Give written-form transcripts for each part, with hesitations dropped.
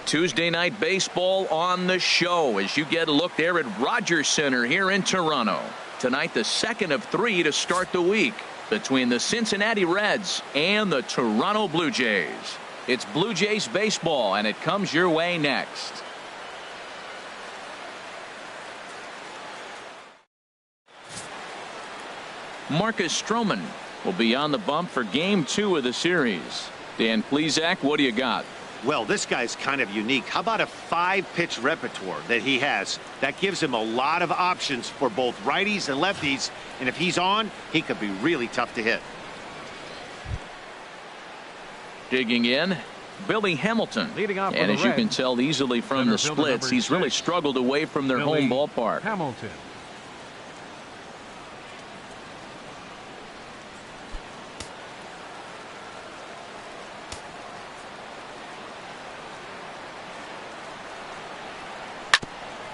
Tuesday night baseball on the show as you get a look there at Rogers Center here in Toronto. Tonight, the second of three to start the week between the Cincinnati Reds and the Toronto Blue Jays. It's Blue Jays baseball, and it comes your way next. Marcus Stroman will be on the bump for Game 2 of the series. Dan Plesac, what do you got? Well, this guy's kind of unique. How about a 5-pitch repertoire that he has? That gives him a lot of options for both righties and lefties. And if he's on, he could be really tough to hit. Digging in, Billy Hamilton. Leading off and as you can tell easily from the splits, he's really struggled away from their home ballpark. Hamilton.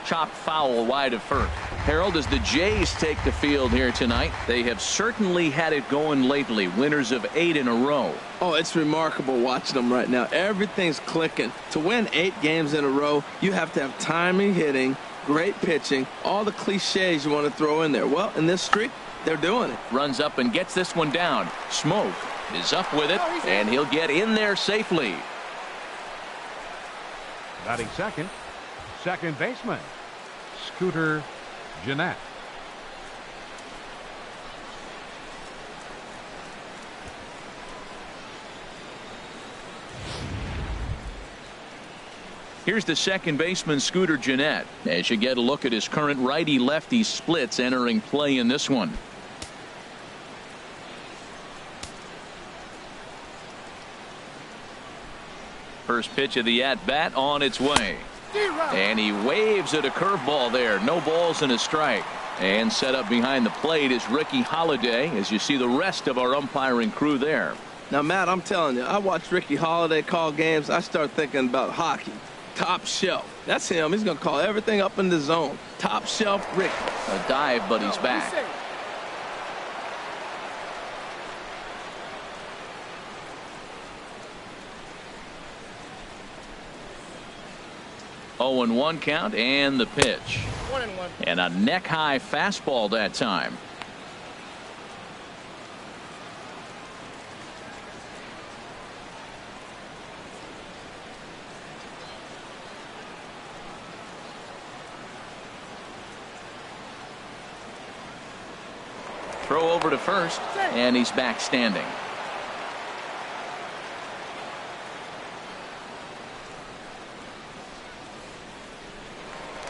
Chopped foul wide of first. Harold, as the Jays take the field here tonight, they have certainly had it going lately. Winners of 8 in a row. Oh, it's remarkable watching them right now. Everything's clicking. To win 8 games in a row, you have to have timely hitting, great pitching, all the cliches you want to throw in there. Well, in this streak, they're doing it. Runs up and gets this one down. Smoke is up with it, and he'll get in there safely. Batting second, second baseman, Scooter Gennett. Here's the second baseman, Scooter Gennett, as you get a look at his current righty-lefty splits entering play in this one. First pitch of the at-bat on its way. And he waves at a curveball there. No balls and a strike. And set up behind the plate is Ricky Holiday, as you see the rest of our umpiring crew there. Now, Matt, I'm telling you, I watch Ricky Holiday call games. I start thinking about hockey. Top shelf. That's him. He's going to call everything up in the zone. Top shelf Ricky. A dive, but he's back. Oh, and 1 count, and the pitch. 1-1. And a neck-high fastball that time. Throw over to first, and he's back standing.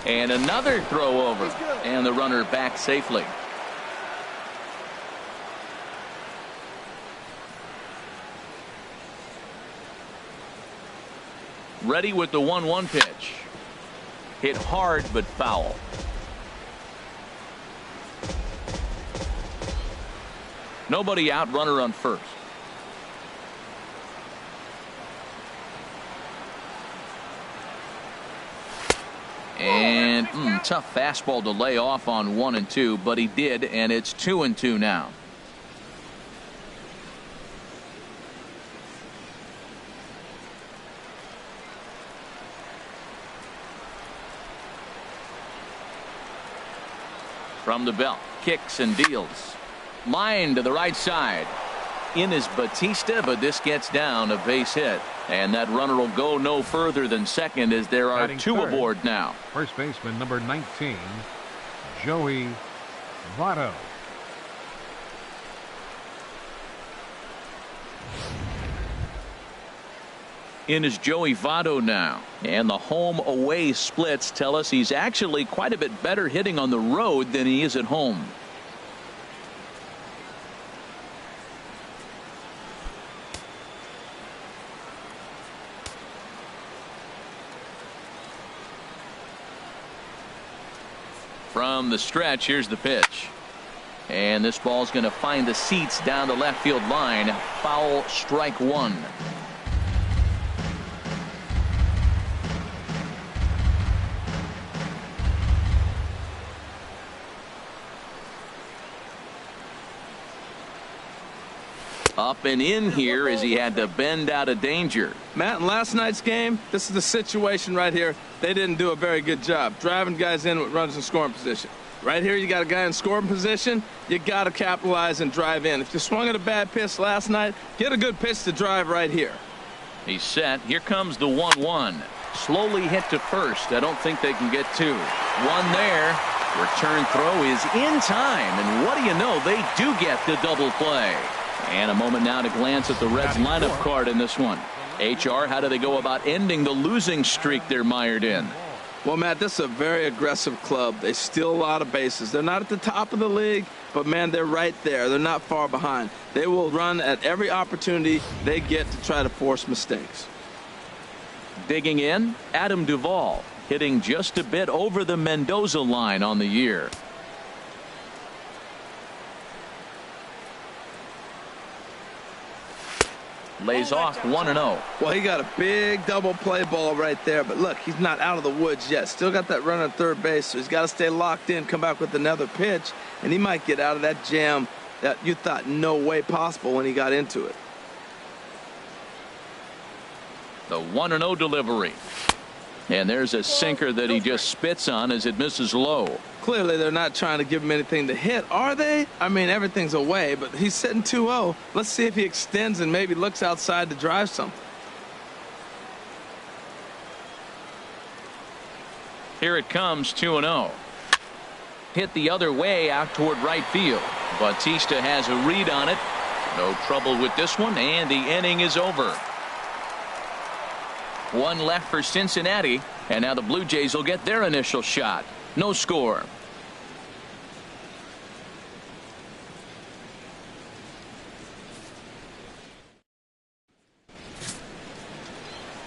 And another throw over, and the runner back safely. Ready with the 1-1 pitch. Hit hard but foul. Nobody out, runner on first. And tough fastball to lay off on 1 and 2, but he did, and it's 2 and 2 now. From the belt, kicks and deals. Line to the right side. In is Batista, but this gets down, a base hit. And that runner will go no further than second as there are 2 aboard now. First baseman number 19, Joey Votto. In is Joey Votto now. And the home away splits tell us he's actually quite a bit better hitting on the road than he is at home. From the stretch, here's the pitch. And this ball's going to find the seats down the left field line. Foul, strike 1. Up and in here as he had to bend out of danger. Matt, in last night's game, this is the situation right here. They didn't do a very good job driving guys in with runners in scoring position. Right here, you got a guy in scoring position. You got to capitalize and drive in. If you swung at a bad pitch last night, get a good pitch to drive right here. He's set. Here comes the 1-1. Slowly hit to first. I don't think they can get two. One there. Return throw is in time. And what do you know? They do get the double play. And a moment now to glance at the Reds lineup card in this one. HR, how do they go about ending the losing streak they're mired in? Well, Matt, this is a very aggressive club. They steal a lot of bases. They're not at the top of the league, but, man, they're right there. They're not far behind. They will run at every opportunity they get to try to force mistakes. Digging in, Adam Duvall, hitting just a bit over the Mendoza line on the year. Lays off 1-0. Well, he got a big double play ball right there, but look, he's not out of the woods yet. Still got that run at third base, so he's got to stay locked in, come back with another pitch, and he might get out of that jam that you thought no way possible when he got into it. The 1-0 delivery. And there's a sinker that he just spits on as it misses low. Clearly, they're not trying to give him anything to hit, are they? I mean, everything's away, but he's sitting 2-0. Let's see if he extends and maybe looks outside to drive something. Here it comes, 2-0. Hit the other way out toward right field. Bautista has a read on it. No trouble with this one, and the inning is over. One left for Cincinnati, and now the Blue Jays will get their initial shot. No score.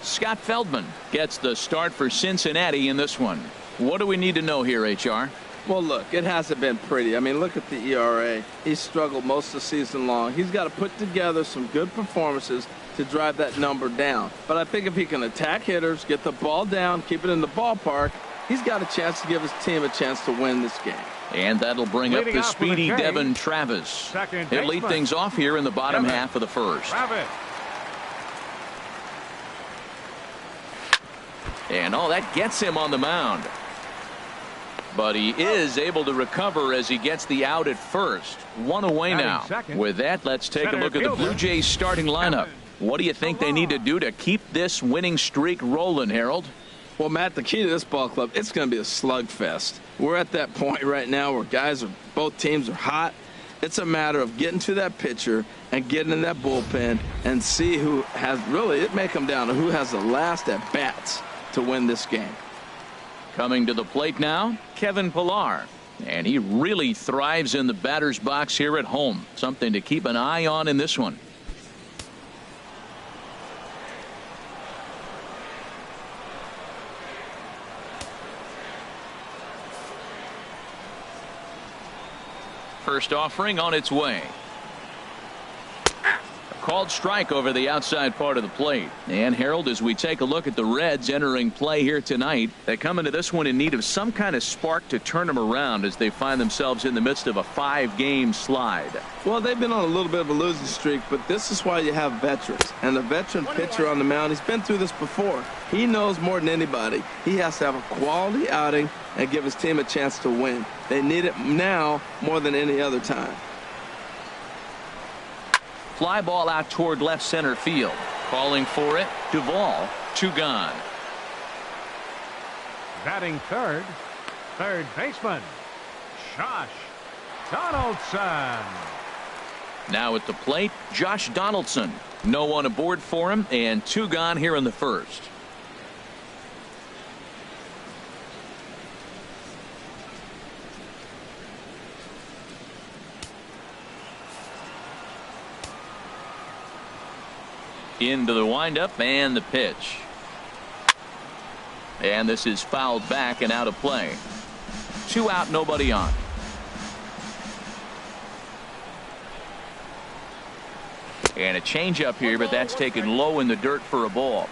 Scott Feldman gets the start for Cincinnati in this one. What do we need to know here, HR? Well, look, it hasn't been pretty. I mean, look at the ERA. He's struggled most of the season long. He's got to put together some good performances to drive that number down. But I think if he can attack hitters, get the ball down, keep it in the ballpark, he's got a chance to give his team a chance to win this game. And that'll bring up the speedy Devin Travis. He'll lead things off here in the bottom half of the first. And that gets him on the mound. But he is able to recover as he gets the out at first. One away now. With that, let's take a look at the Blue Jays starting lineup. What do you think they need to do to keep this winning streak rolling, Harold? Well, Matt, the key to this ball club, it's going to be a slugfest. We're at that point right now where both teams are hot. It's a matter of getting to that pitcher and getting in that bullpen and see who has really, it may come down to who has the last at bats to win this game. Coming to the plate now, Kevin Pillar. And he really thrives in the batter's box here at home. Something to keep an eye on in this one. First offering on its way. Called strike over the outside part of the plate. And Harold, as we take a look at the Reds entering play here tonight, they come into this one in need of some kind of spark to turn them around as they find themselves in the midst of a 5-game slide. Well, they've been on a little bit of a losing streak, but this is why you have veterans. And the veteran pitcher on the mound, he's been through this before. He knows more than anybody. He has to have a quality outing and give his team a chance to win. They need it now more than any other time. Fly ball out toward left center field. Calling for it, Duvall, 2 gone. Batting third baseman, Josh Donaldson. Now at the plate, Josh Donaldson. No one aboard for him, and 2 gone here in the first. Into the windup and the pitch. And this is fouled back and out of play. 2 out, nobody on. And a changeup here, but that's taken low in the dirt for a ball.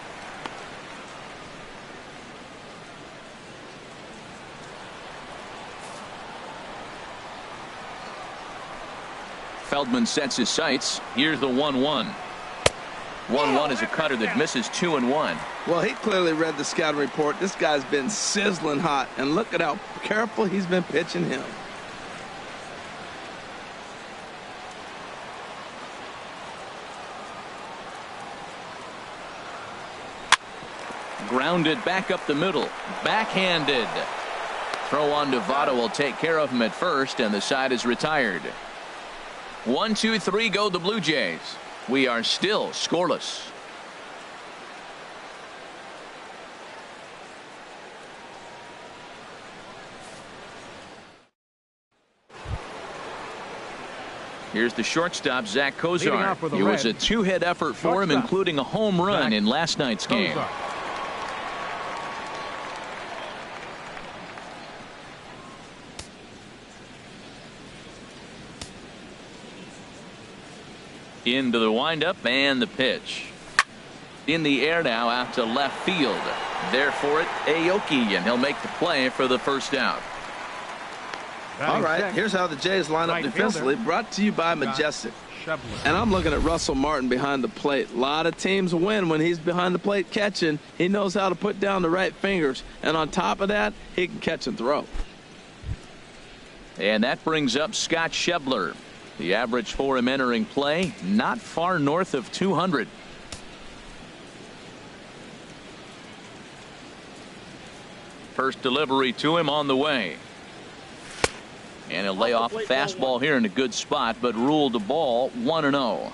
Feldman sets his sights. Here's the 1-1. 1-1 is a cutter that misses 2-1. Well, he clearly read the scouting report. This guy's been sizzling hot, and look at how careful he's been pitching him. Grounded back up the middle. Backhanded. Throw on to Votto will take care of him at first, and the side is retired. 1-2-3 go the Blue Jays. We are still scoreless. Here's the shortstop, Zach Kozar. It was a two-hit effort for him, including a home run in last night's game. Into the windup and the pitch. In the air now out to left field. There for it, Aoki, and he'll make the play for the first out. All right, here's how the Jays line up defensively, brought to you by Majestic. And I'm looking at Russell Martin behind the plate. A lot of teams win when he's behind the plate catching. He knows how to put down the right fingers, and on top of that, he can catch and throw. And that brings up Scott Schebler. The average for him entering play, not far north of 200. First delivery to him on the way. And he'll lay off a fastball here in a good spot, but ruled the ball 1-0.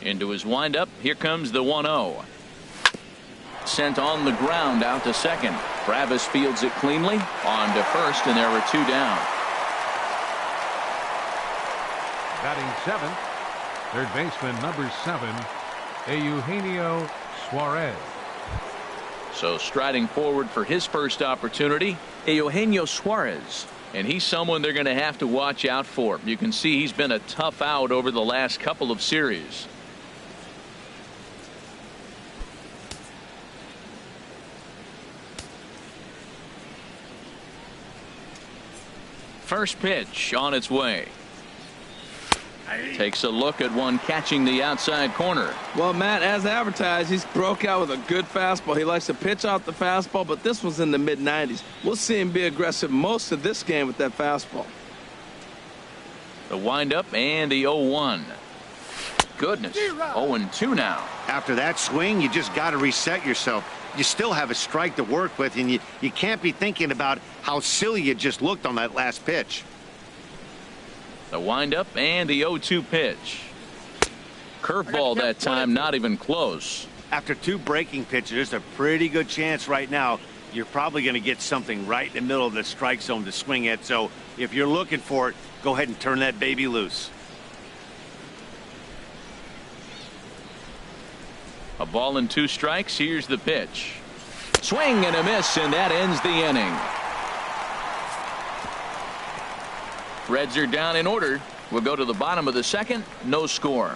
Into his windup. Here comes the 1-0. Sent on the ground out to second. Travis fields it cleanly. On to first, and there were two down. Batting seventh, third baseman number 7, Eugenio Suarez. So striding forward for his first opportunity, Eugenio Suarez. And he's someone they're going to have to watch out for. You can see he's been a tough out over the last couple of series. First pitch on its way. Takes a look at one catching the outside corner. Well, Matt, as advertised, he's broke out with a good fastball. He likes to pitch out the fastball, but this was in the mid-90s. We'll see him be aggressive most of this game with that fastball. The windup and the 0-1. Goodness, 0-2 now. After that swing, you just got to reset yourself. You still have a strike to work with, and you can't be thinking about how silly you just looked on that last pitch. The windup and the 0-2 pitch. Curveball that time, not even close. After two breaking pitches, there's a pretty good chance right now you're probably going to get something right in the middle of the strike zone to swing at. So if you're looking for it, go ahead and turn that baby loose. A ball and 2 strikes. Here's the pitch. Swing and a miss, and that ends the inning. Reds are down in order. We'll go to the bottom of the second. No score.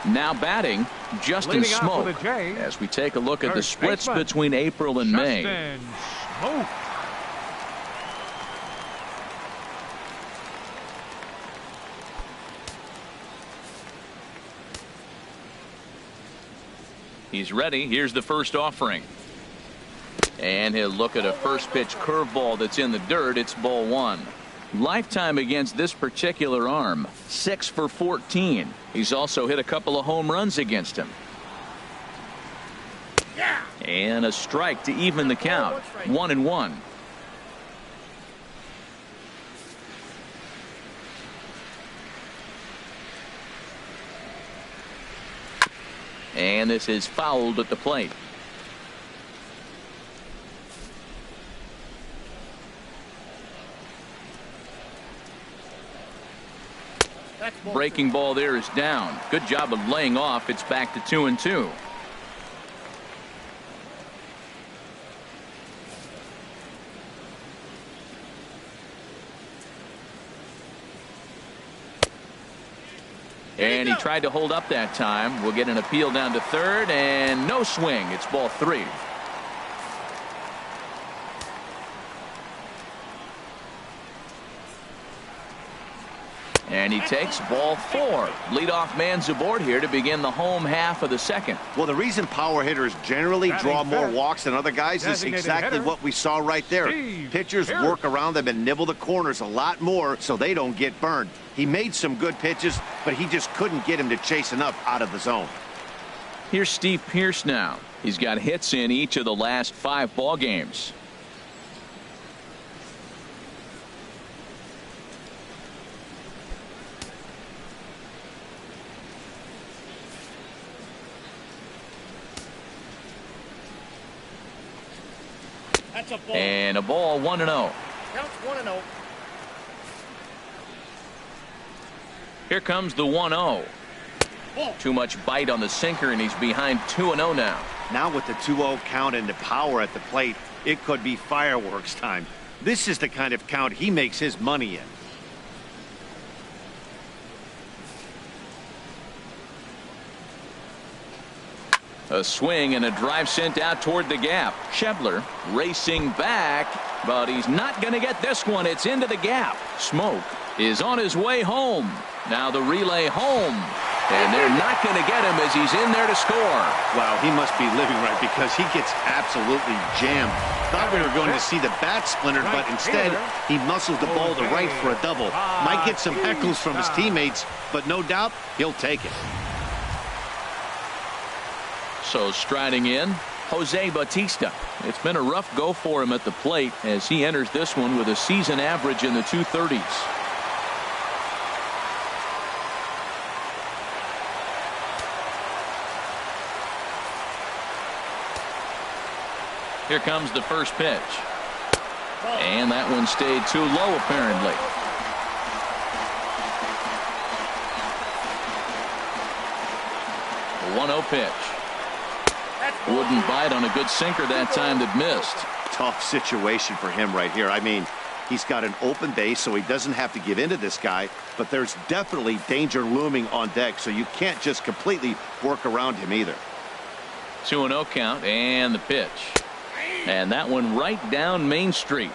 Now batting, Justin Smoke, as we take a look at the splits between April and May. Smoke. He's ready. Here's the first offering. And he'll look at a first pitch curveball that's in the dirt. It's ball 1. Lifetime against this particular arm, 6 for 14. He's also hit a couple of home runs against him. And a strike to even the count. 1-1. And this is fouled at the plate. Breaking ball there is down. Good job of laying off. It's back to 2-2. And he tried to hold up that time. We'll get an appeal down to third, and no swing. It's ball 3. And he takes ball 4. Leadoff man's aboard here to begin the home half of the second. Well, the reason power hitters generally draw more walks than other guys is exactly what we saw right there. Pitchers work around them and nibble the corners a lot more so they don't get burned. He made some good pitches, but he just couldn't get him to chase enough out of the zone. Here's Steve Pearce now. He's got hits in each of the last 5 ball games. That's a ball. And a ball 1-0. Counts 1-0. Here comes the 1-0. Too much bite on the sinker, and he's behind 2-0 now. Now with the 2-0 count and the power at the plate, it could be fireworks time. This is the kind of count he makes his money in. A swing and a drive sent out toward the gap. Schebler racing back, but he's not going to get this one. It's into the gap. Smoke is on his way home. Now the relay home. And they're not going to get him as he's in there to score. Wow, he must be living right because he gets absolutely jammed. Thought we were going to see the bat splintered, but instead he muscles the ball to right for a double. Might get some heckles from his teammates, but no doubt he'll take it. So striding in, Jose Bautista. It's been a rough go for him at the plate as he enters this one with a season average in the 230s. Here comes the first pitch. And that one stayed too low, apparently. The 1-0 pitch. Wouldn't bite on a good sinker that time that missed. Tough situation for him right here. I mean, he's got an open base, so he doesn't have to give in to this guy, but there's definitely danger looming on deck, so you can't just completely work around him either. 2-0 count and the pitch. And that one right down Main Street.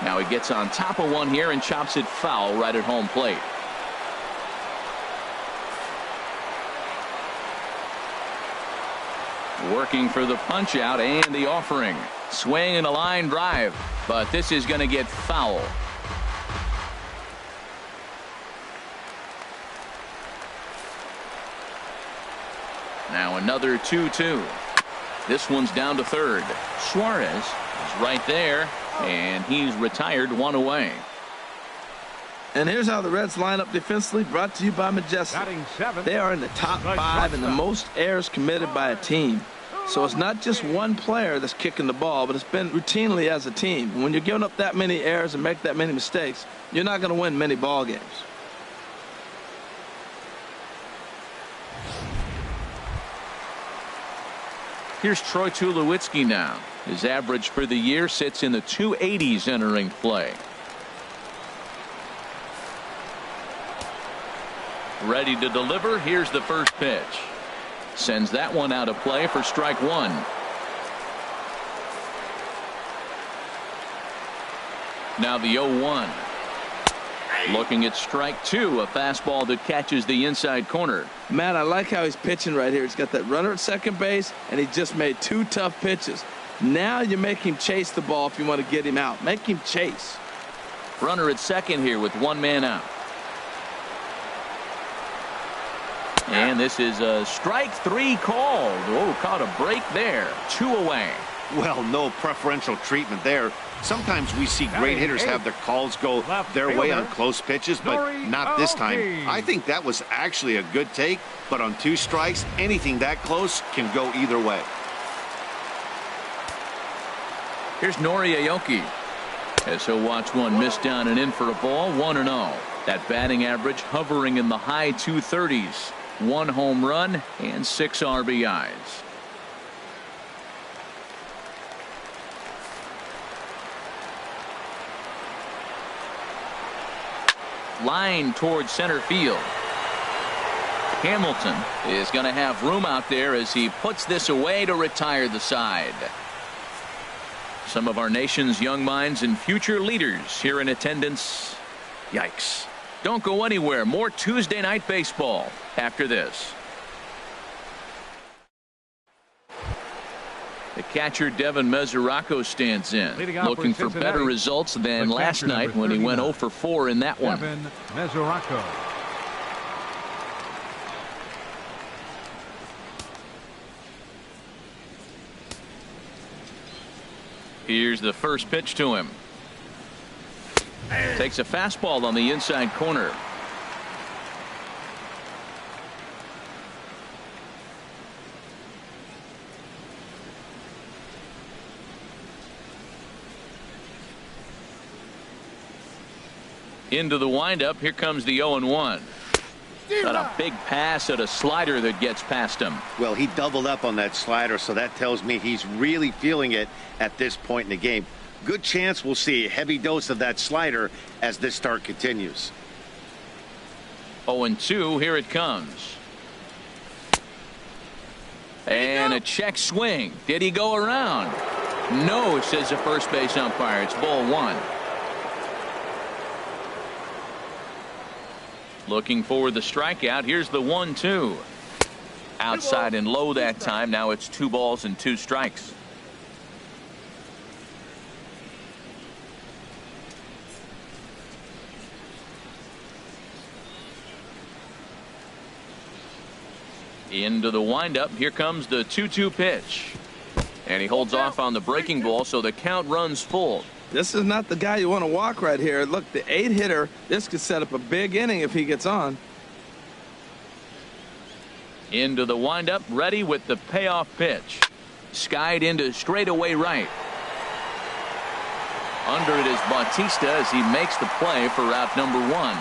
Now he gets on top of one here and chops it foul right at home plate. Working for the punch out and the offering. Swing and a line drive, but this is going to get foul. Now another 2-2. This one's down to third. Suarez is right there, and he's retired, 1 away. And here's how the Reds line up defensively, brought to you by Majestic. They are in the top 5 in the most errors committed by a team. So it's not just one player that's kicking the ball, but it's been routinely as a team. And when you're giving up that many errors and make that many mistakes, you're not going to win many ball games. Here's Troy Tulowitzki now. His average for the year sits in the 280s entering play. Ready to deliver. Here's the first pitch. Sends that one out of play for strike 1. Now the 0-1. Looking at strike 2, a fastball that catches the inside corner. Matt, I like how he's pitching right here. He's got that runner at second base, and he just made 2 tough pitches. Now you make him chase the ball if you want to get him out. Make him chase. Runner at second here with 1 man out. And this is a strike 3 called. Oh, caught a break there. 2 away. Well, no preferential treatment there. Sometimes we see great hitters have their calls go their way on close pitches, but not this time. I think that was actually a good take, but on 2 strikes, anything that close can go either way. Here's Nori Aoki as he'll watch one miss down and in for a ball. 1-0. That batting average hovering in the high 230s. 1 home run and 6 RBIs. Line towards center field. Hamilton is going to have room out there as he puts this away to retire the side. Some of our nation's young minds and future leaders here in attendance. Yikes. Don't go anywhere. More Tuesday Night Baseball after this. The catcher Devin Mesoraco stands in, looking for better results than last night when he went 0 for 4 in that one. Devin Mesoraco. Here's the first pitch to him. Takes a fastball on the inside corner. Into the windup. Here comes the 0-1. Got a big pass at a slider that gets past him. Well, he doubled up on that slider, so that tells me he's really feeling it at this point in the game. Good chance we'll see a heavy dose of that slider as this start continues. 0-2. Here it comes. And a check swing. Did he go around? No, says the first base umpire. It's ball 1. Looking for the strikeout. Here's the 1-2. Outside and low that time. Now it's 2 balls and 2 strikes. Into the windup. Here comes the 2-2 pitch. And he holds off on the breaking ball, so the count runs full. This is not the guy you want to walk right here. Look, the 8-hitter, this could set up a big inning if he gets on. Into the windup, ready with the payoff pitch. Skied into straightaway right. Under it is Bautista as he makes the play for out number 1.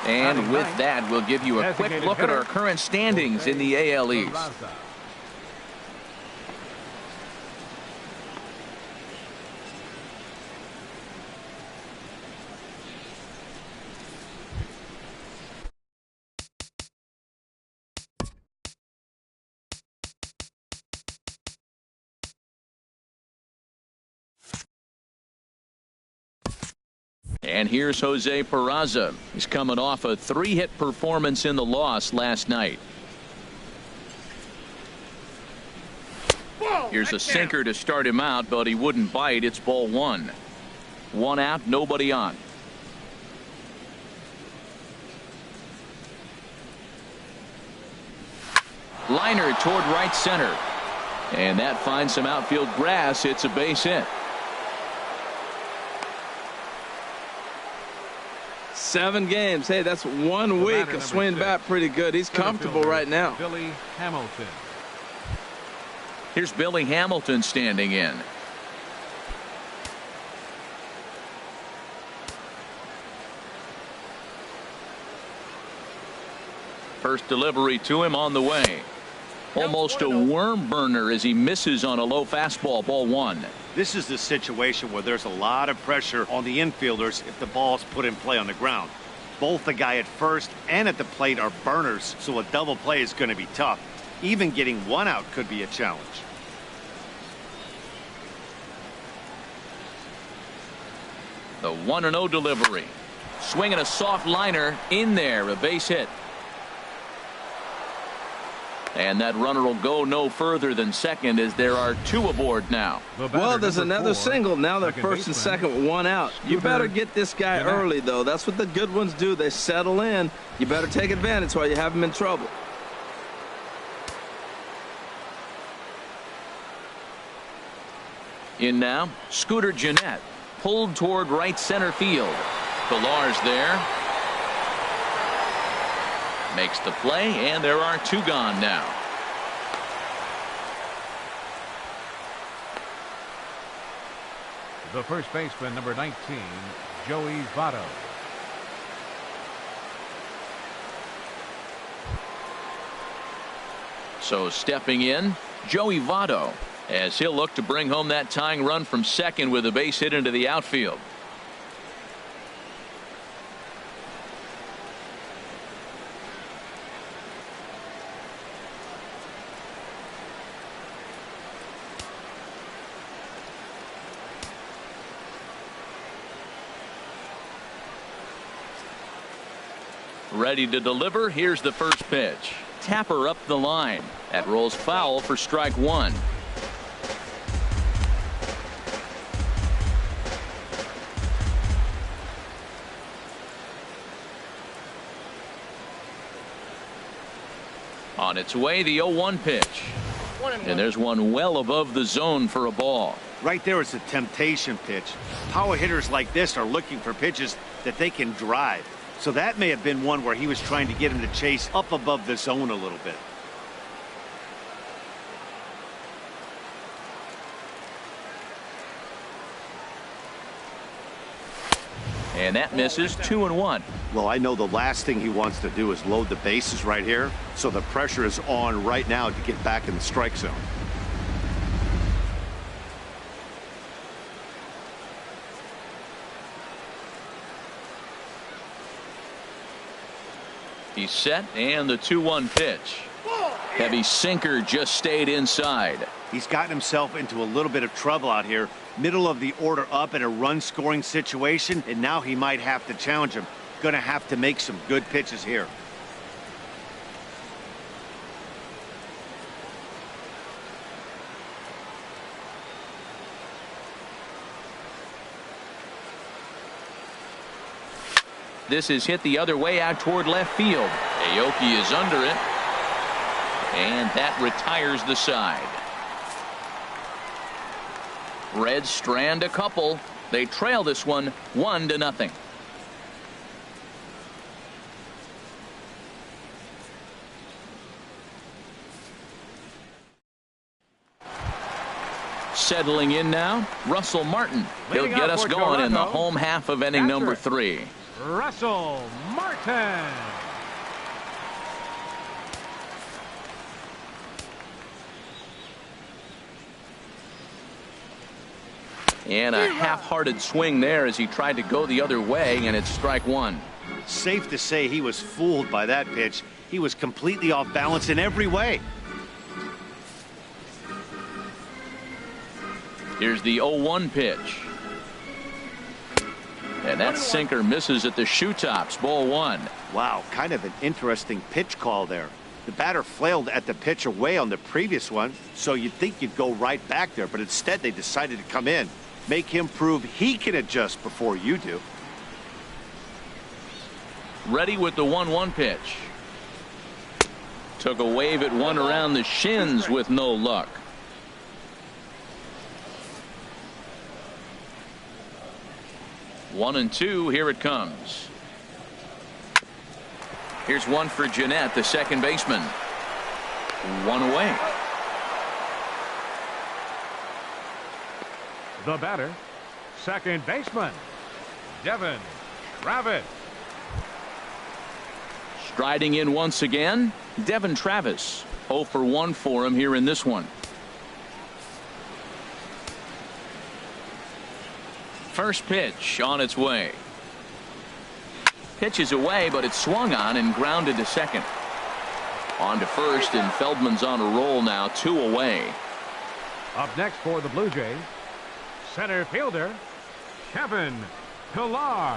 And with that, we'll give you a quick look at our current standings in the AL East. And here's Jose Peraza. He's coming off a 3-hit performance in the loss last night. Here's a sinker to start him out, but he wouldn't bite. It's ball 1. 1 out, nobody on. Liner toward right center. And that finds some outfield grass. It's a base hit. 7 games. Hey, that's 1 week of swinging bat pretty good. He's comfortable right now. Billy Hamilton. Here's Billy Hamilton standing in. First delivery to him on the way. Almost a worm burner as he misses on a low fastball. Ball 1. This is the situation where there's a lot of pressure on the infielders if the ball's put in play on the ground. Both the guy at first and at the plate are burners, so a double play is going to be tough. Even getting 1 out could be a challenge. The 1-0 delivery. Swinging a soft liner in there. A base hit. And that runner will go no further than second as there are 2 aboard now. Well, there's another single. Now they're first and second, 1 out. You better get this guy early, though. That's what the good ones do. They settle in. You better take advantage while you have him in trouble. In now, Scooter Gennett. Pulled toward right center field. Pilar's there. Makes the play, and there are 2 gone now. The first baseman, number 19, Joey Votto. So stepping in, Joey Votto, as he'll look to bring home that tying run from second with a base hit into the outfield. Ready to deliver. Here's the first pitch. Tapper up the line. That rolls foul for strike one. On its way, the 0-1 pitch. And there's one well above the zone for a ball. Right there is a temptation pitch. Power hitters like this are looking for pitches that they can drive. So that may have been one where he was trying to get him to chase up above the zone a little bit. And that misses. 2-1. Well, I know the last thing he wants to do is load the bases right here. So the pressure is on right now to get back in the strike zone. He's set, and the 2-1 pitch. Heavy sinker just stayed inside. He's gotten himself into a little bit of trouble out here. Middle of the order up in a run-scoring situation, and now he might have to challenge him. Going to have to make some good pitches here. This is hit the other way out toward left field. Aoki is under it. And that retires the side. Reds strand a couple. They trail this one 1-0. Settling in now, Russell Martin. He'll get us going in the home half of inning number 3. Russell Martin. And a half-hearted swing there as he tried to go the other way, and it's strike one. Safe to say he was fooled by that pitch. He was completely off balance in every way. Here's the 0-1 pitch. And that sinker misses at the shoe tops. Ball one. Wow, kind of an interesting pitch call there. The batter flailed at the pitch away on the previous one, so you'd think you'd go right back there, but instead they decided to come in. Make him prove he can adjust before you do. Ready with the 1-1 pitch. Took a wave at one around the shins with no luck. One and two. Here it comes. Here's one for Jeanette, the second baseman. One away. The batter, second baseman, Devin Travis. Striding in once again, Devin Travis. 0 for 1 for him here in this one. First pitch on its way. Pitch is away, but it's swung on and grounded to second. On to first, and Feldman's on a roll now, 2 away. Up next for the Blue Jays, center fielder, Kevin Pillar.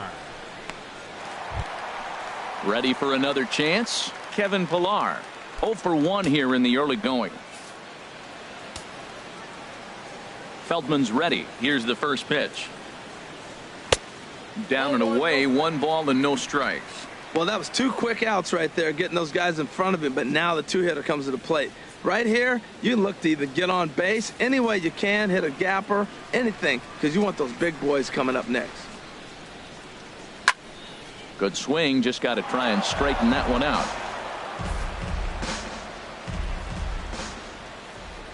Ready for another chance? Kevin Pillar. 0 for 1 here in the early going. Feldman's ready. Here's the first pitch. Down and away, 1 ball and no strikes. Well, that was 2 quick outs right there, getting those guys in front of him, but now the 2-hitter comes to the plate. Right here, you look to either get on base any way you can, hit a gapper, anything, because you want those big boys coming up next. Good swing, just got to try and straighten that one out.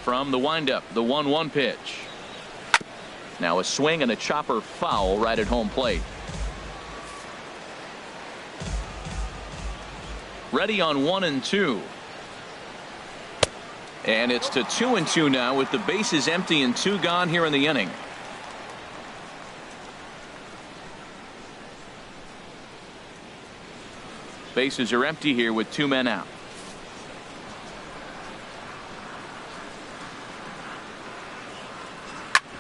From the windup, the 1-1 pitch. Now a swing and a chopper foul right at home plate. Ready on 1 and 2. And it's to 2 and 2 now with the bases empty and 2 gone here in the inning. Bases are empty here with 2 men out.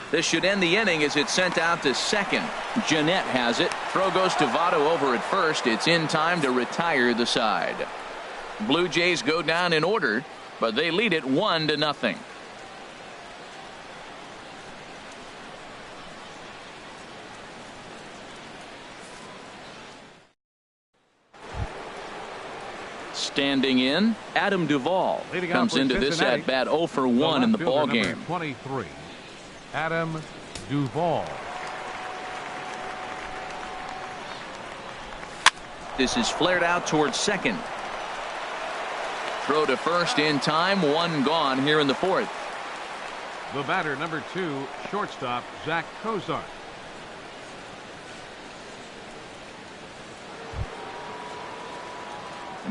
This should end the inning as it's sent out to second. Jeanette has it. Throw goes to Votto over at first. It's in time to retire the side. Blue Jays go down in order, but they lead it 1-0. Standing in, Adam Duvall comes into this at bat 0 for 1 in the ball game. 23, Adam Duvall. This is flared out towards second. Throw to first in time. 1 gone here in the 4th. The batter, number 2, shortstop Zach Cozart.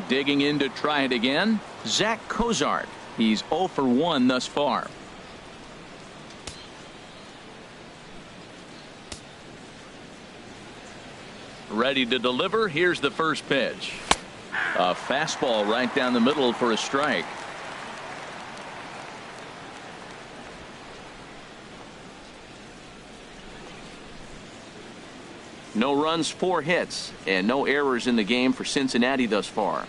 Digging in to try it again, Zach Cozart. He's 0 for 1 thus far. Ready to deliver. Here's the first pitch. A fastball right down the middle for a strike. No runs, 4 hits, and no errors in the game for Cincinnati thus far.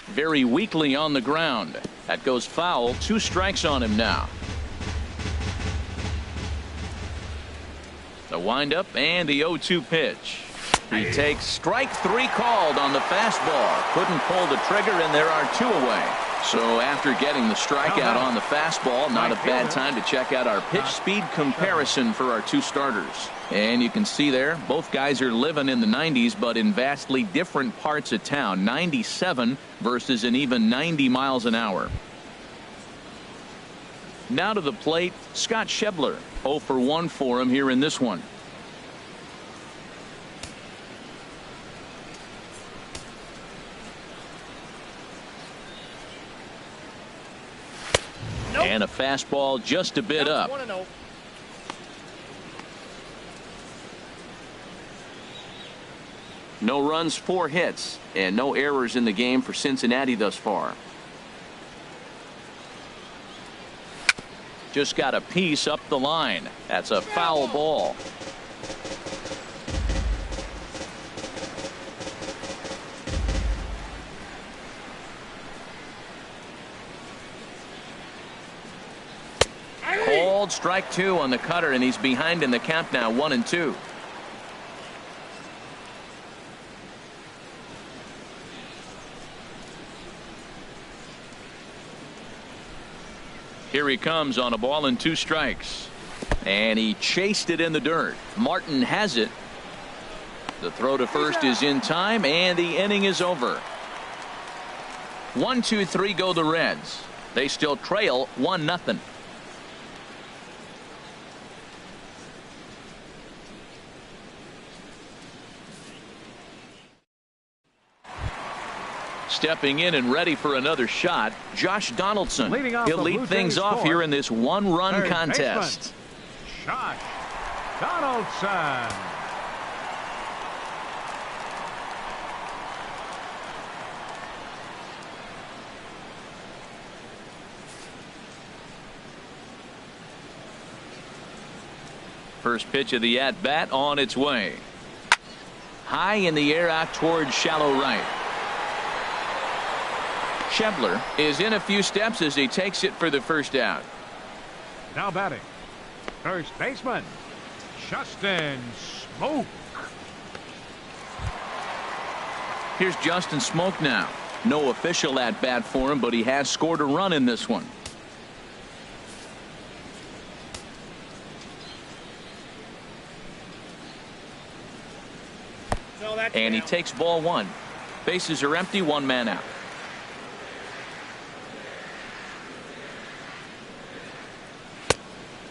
Very weakly on the ground. That goes foul. 2 strikes on him now. The windup and the 0-2 pitch. He takes strike 3 called on the fastball. Couldn't pull the trigger, and there are 2 away. So after getting the strikeout on the fastball, not a bad time to check out our pitch speed comparison for our 2 starters. And you can see there, both guys are living in the 90s, but in vastly different parts of town. 97 versus an even 90 miles an hour. Now to the plate, Scott Schebler. 0 for 1 for him here in this one. And a fastball just a bit up. 1-0. No runs, 4 hits, and no errors in the game for Cincinnati thus far. Just got a piece up the line. That's a foul ball. Called strike 2 on the cutter, and he's behind in the count now, 1-2. Here he comes on a ball and 2 strikes. And he chased it in the dirt. Martin has it. The throw to first is in time, and the inning is over. 1-2-3 go the Reds. They still trail 1-0. Stepping in and ready for another shot, Josh Donaldson. He'll lead things off here in this 1-run contest. Josh Donaldson. First pitch of the at-bat on its way. High in the air out towards shallow right. Schebler is in a few steps as he takes it for the first out. Now batting, first baseman, Justin Smoke. Here's Justin Smoke now. No official at-bat for him, but he has scored a run in this one. And he takes ball 1. Bases are empty, 1 man out.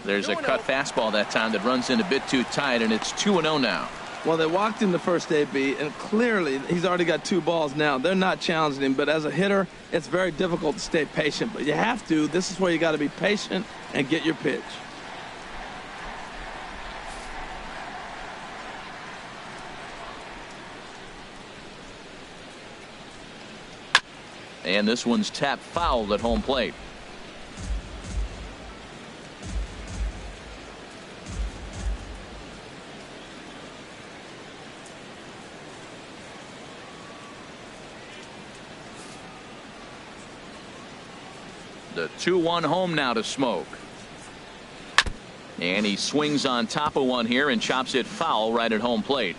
There's a cut fastball that time that runs in a bit too tight, and it's 2-0 now. Well, they walked in the first AB, and clearly he's already got 2 balls now. They're not challenging him, but as a hitter, it's very difficult to stay patient. But you have to. This is where you got to be patient and get your pitch. And this one's tapped foul at home plate. The 2-1 home now to Smoke. And he swings on top of one here and chops it foul right at home plate.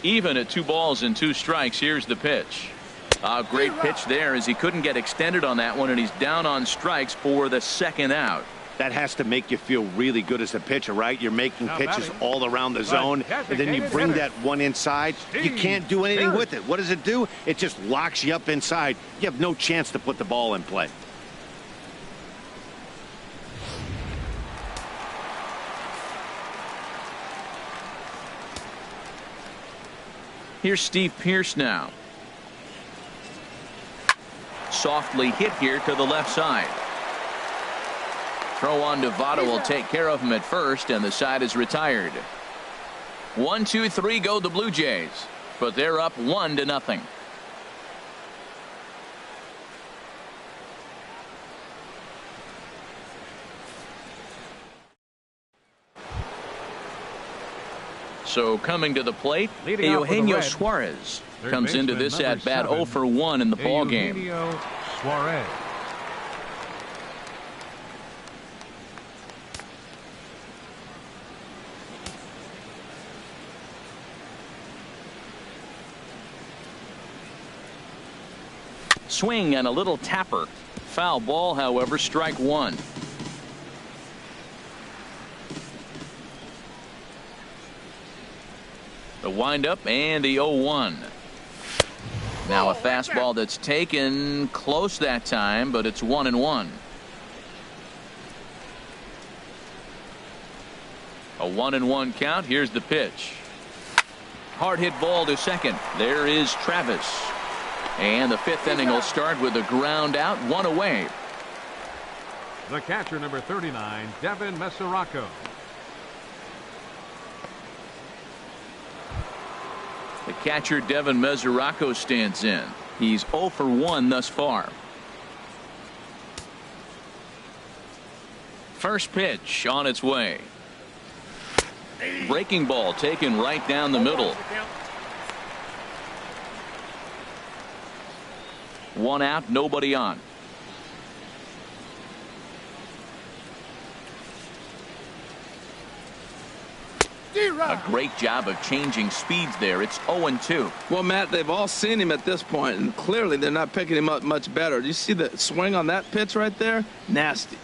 Even at 2 balls and 2 strikes. Here's the pitch. A great pitch there as he couldn't get extended on that one, and he's down on strikes for the 2nd out. That has to make you feel really good as a pitcher, right? You're making pitches all around the zone, and then you bring that one inside. You can't do anything with it. What does it do? It just locks you up inside. You have no chance to put the ball in play. Here's Steve Pearce now. Softly hit here to the left side. Throw on to Votto will take care of him at first, and the side is retired. 1, 2, 3 go the Blue Jays, but they're up 1-0. So coming to the plate, Eugenio Suarez comes into this at bat 0 for 1 in the ball game. Eugenio Suarez. Swing and a little tapper. Foul ball, however, strike 1. The windup and the 0-1. Now a fastball that's taken close that time, but it's 1-1. A 1-1 count. Here's the pitch. Hard hit ball to second. There is Travis. And the 5th inning will start with a ground out, 1 away. The catcher, number 39, Devin Mesoraco. The catcher, Devin Mesoraco, stands in. He's 0 for 1 thus far. First pitch on its way. Breaking ball taken right down the middle. 1 out, nobody on. A great job of changing speeds there. It's 0-2. Well, Matt, they've all seen him at this point, and clearly they're not picking him up much better. Do you see the swing on that pitch right there? Nasty.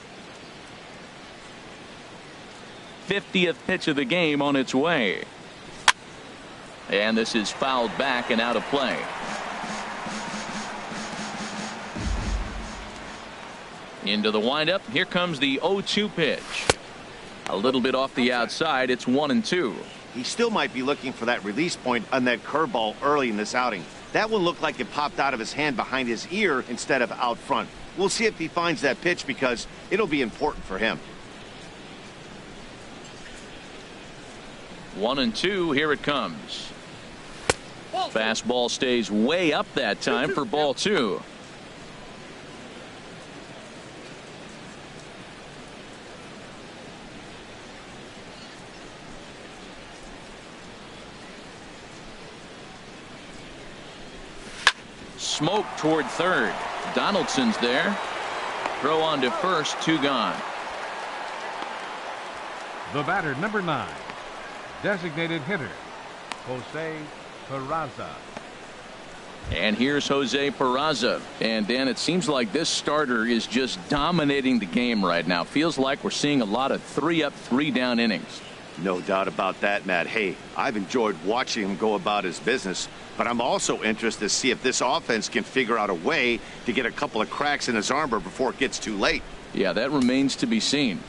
50th pitch of the game on its way. And this is fouled back and out of play. Into the windup. Here comes the 0-2 pitch. A little bit off the outside. It's 1-2. He still might be looking for that release point on that curveball early in this outing. That one looked like it popped out of his hand behind his ear instead of out front. We'll see if he finds that pitch because it'll be important for him. 1-2. Here it comes. Fastball stays way up that time for ball 2. Smoke toward third. Donaldson's there. Throw on to first. 2 gone. The batter, number 9, designated hitter, Jose Peraza. And here's Jose Peraza. And Dan, it seems like this starter is just dominating the game right now. Feels like we're seeing a lot of 3-up, 3-down innings. No doubt about that, Matt. Hey, I've enjoyed watching him go about his business, but I'm also interested to see if this offense can figure out a way to get a couple of cracks in his armor before it gets too late. Yeah, that remains to be seen.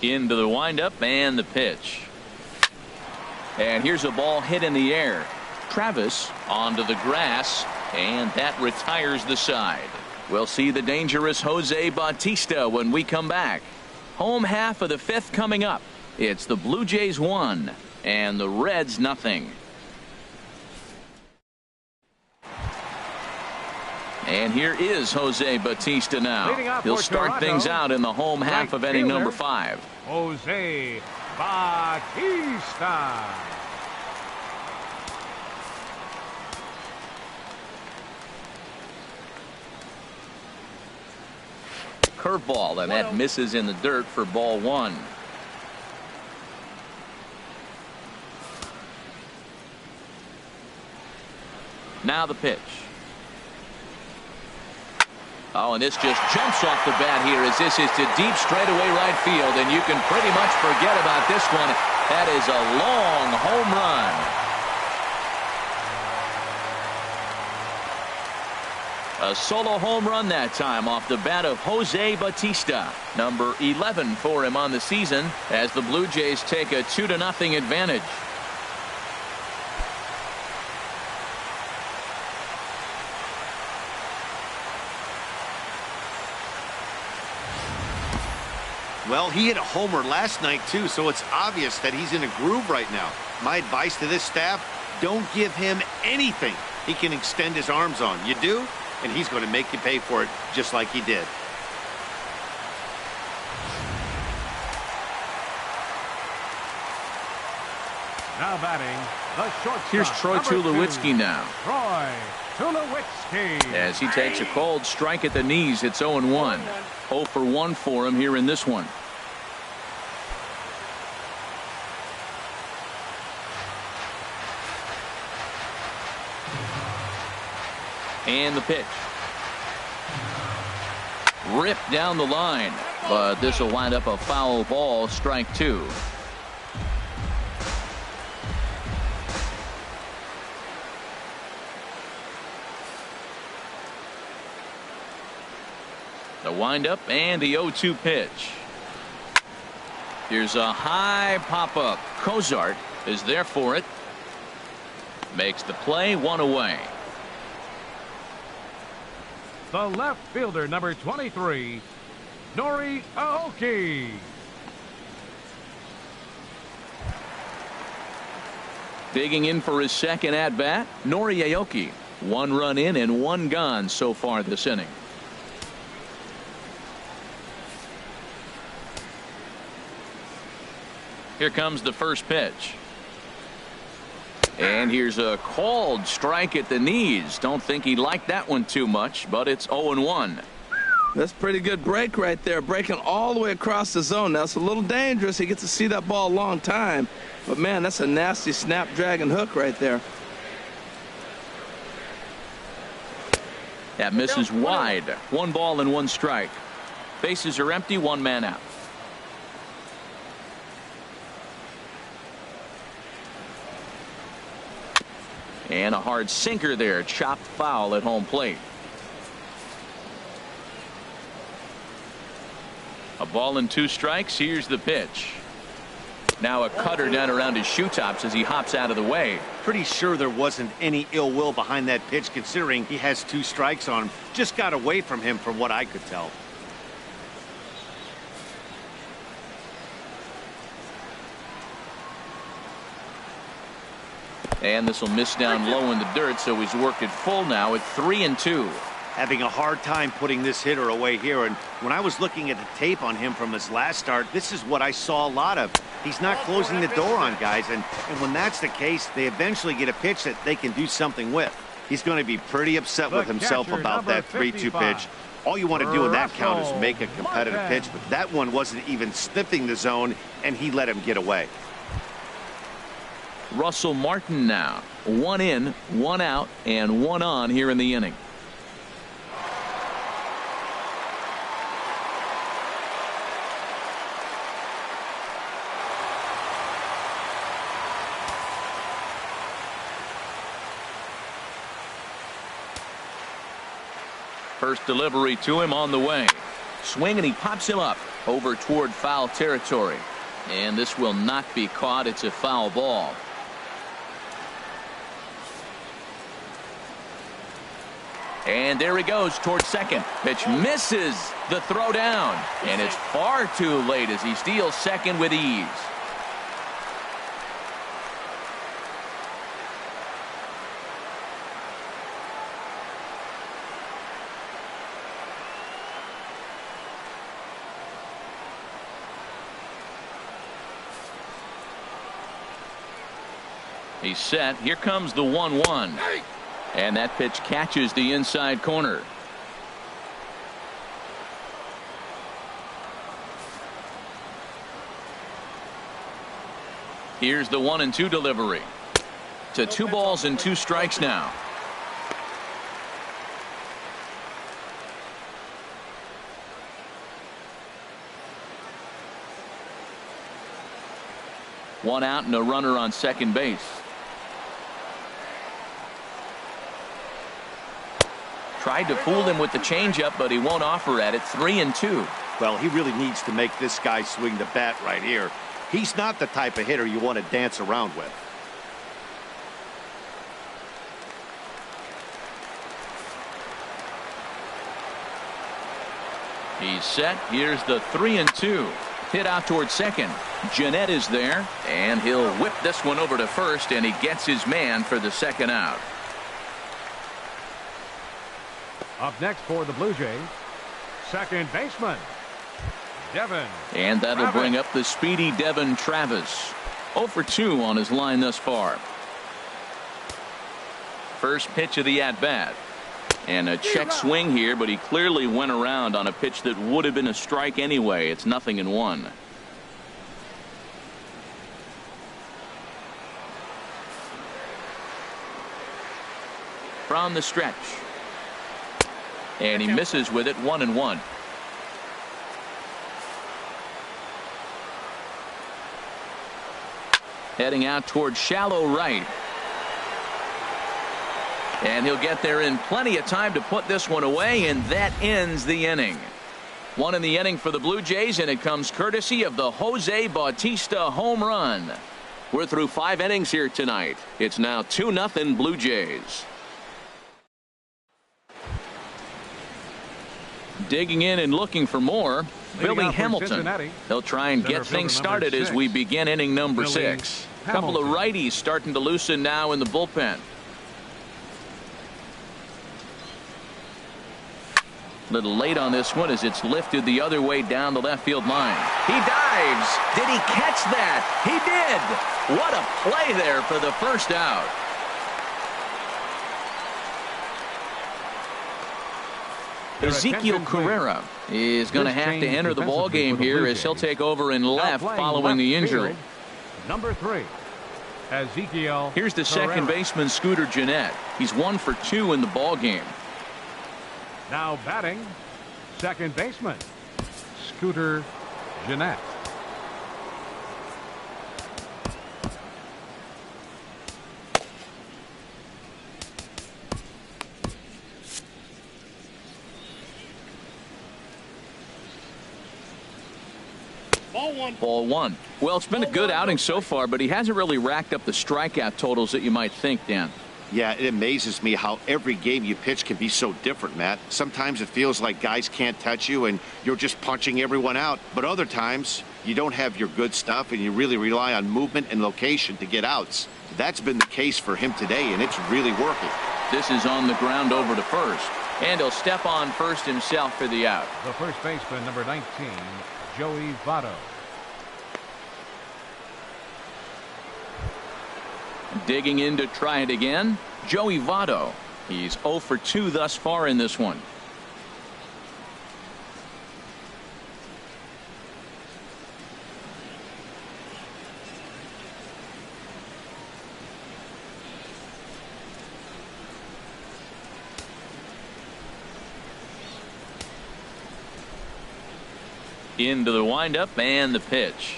Into the windup and the pitch. And here's a ball hit in the air. Travis onto the grass, and that retires the side. We'll see the dangerous Jose Bautista when we come back. Home half of the 5th coming up. It's the Blue Jays 1 and the Reds 0. And here is Jose Bautista now. He'll start things out in the home half of inning number 5. Jose Bautista. Curveball, and that misses in the dirt for ball 1. Now the pitch. Oh, and this just jumps off the bat here as this is to deep straightaway right field, and you can pretty much forget about this one. That is a long home run. A solo home run that time off the bat of Jose Bautista. Number 11 for him on the season as the Blue Jays take a 2-0 advantage. Well, he hit a homer last night, too, so it's obvious that he's in a groove right now. My advice to this staff, don't give him anything he can extend his arms on. You do, and he's going to make you pay for it just like he did. Now batting, the shortstop. Here's Troy Tulowitzki now. Troy Tulowitzki. As he takes a cold strike at the knees, it's 0-1. 0 for 1 for him here in this one. And the pitch. Ripped down the line, but this will wind up a foul ball, strike 2. The windup and the 0-2 pitch. Here's a high pop-up. Cozart is there for it. Makes the play, 1 away. The left fielder, number 23, Nori Aoki. Digging in for his second at-bat, Nori Aoki. 1 run in and 1 gone so far this inning. Here comes the first pitch. And here's a called strike at the knees. Don't think he liked that one too much, but it's 0-1. That's pretty good break right there, breaking all the way across the zone. Now it's a little dangerous. He gets to see that ball a long time, but man, that's a nasty snapdragon hook right there. That misses wide. 1 ball and 1 strike. Bases are empty, 1 man out. And a hard sinker there, chopped foul at home plate. A ball and 2 strikes. Here's the pitch. Now a cutter down around his shoe tops as he hops out of the way. Pretty sure there wasn't any ill will behind that pitch, considering he has 2 strikes on him. Just got away from him from what I could tell. And this will miss down low in the dirt, so he's worked it full now at 3-2. Having a hard time putting this hitter away here, and when I was looking at the tape on him from his last start, this is what I saw a lot of. He's not closing the door on guys, and when that's the case, they eventually get a pitch that they can do something with. He's going to be pretty upset with himself about that 3-2 pitch. All you want to do in that count is make a competitive pitch, but that one wasn't even sniffing the zone, and he let him get away. Russell Martin now. 1 in, 1 out, and 1 on here in the inning. First delivery to him on the way. Swing, and he pops him up over toward foul territory. And this will not be caught. It's a foul ball. And there he goes towards second. Pitch misses the throw down. And it's far too late as he steals second with ease. He's set. Here comes the 1-1. And that pitch catches the inside corner. Here's the 1-2 delivery. To 2 balls and 2 strikes now. One out and a runner on second base. Tried to fool him with the changeup, but he won't offer at it. 3-2. Well, he really needs to make this guy swing the bat right here. He's not the type of hitter you want to dance around with. He's set. Here's the 3-2. Hit out towards second. Jeanette is there, and he'll whip this one over to first, and he gets his man for the second out. Up next for the Blue Jays, second baseman, Devin. And that'll Travis. bring up the speedy Devin Travis. 0 for 2 on his line thus far. First pitch of the at-bat. And a check swing here, but he clearly went around on a pitch that would have been a strike anyway. It's 0-1. From the stretch. And he misses with it. 1-1. Heading out towards shallow right. And he'll get there in plenty of time to put this one away, and that ends the inning. One in the inning for the Blue Jays, and it comes courtesy of the Jose Bautista home run. We're through 5 innings here tonight. It's now 2-0 Blue Jays. Digging in and looking for more, Billy Hamilton. They'll try and get things started as we begin inning number 6. A couple of righties starting to loosen now in the bullpen. Little late on this one as it's lifted the other way down the left field line. He dives. Did he catch that? He did. What a play there for the first out. Ezekiel Carrera is going to have to enter the ball game here as he'll take over in left following the injury. Number 3, Ezekiel. Here's the second baseman, Scooter Gennett. He's 1 for 2 in the ball game. Now batting, second baseman, Scooter Gennett. Ball 1. Well, it's been a good outing so far, but he hasn't really racked up the strikeout totals that you might think, Dan. Yeah, it amazes me how every game you pitch can be so different, Matt. Sometimes it feels like guys can't touch you and you're just punching everyone out. But other times you don't have your good stuff and you really rely on movement and location to get outs. That's been the case for him today, and it's really working. This is on the ground over to first. And he'll step on first himself for the out. The first baseman, number 19, Joey Votto. Digging in to try it again, Joey Votto. He's 0 for 2 thus far in this one. Into the windup and the pitch.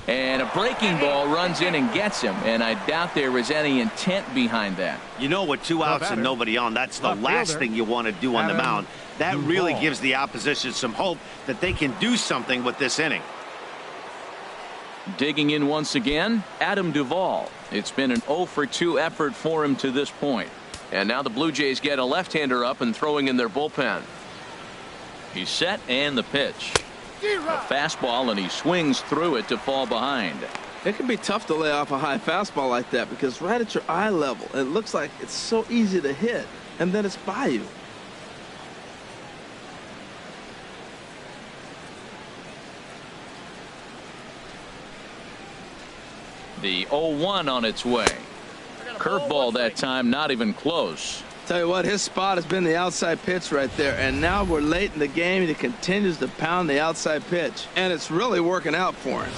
And a breaking ball runs in and gets him, and I doubt there was any intent behind that. You know, with 2 outs and nobody on, that's the last thing you want to do on the mound. That really gives the opposition some hope that they can do something with this inning. Digging in once again, Adam Duvall. It's been an 0 for 2 effort for him to this point. And now the Blue Jays get a left-hander up and throwing in their bullpen. He's set, and the pitch. A fastball, and he swings through it to fall behind. It can be tough to lay off a high fastball like that because right at your eye level, it looks like it's so easy to hit, and then it's by you. The 0-1 on its way. Curveball that time, not even close. Tell you what, his spot has been the outside pitch right there, and now we're late in the game and he continues to pound the outside pitch, and it's really working out for him.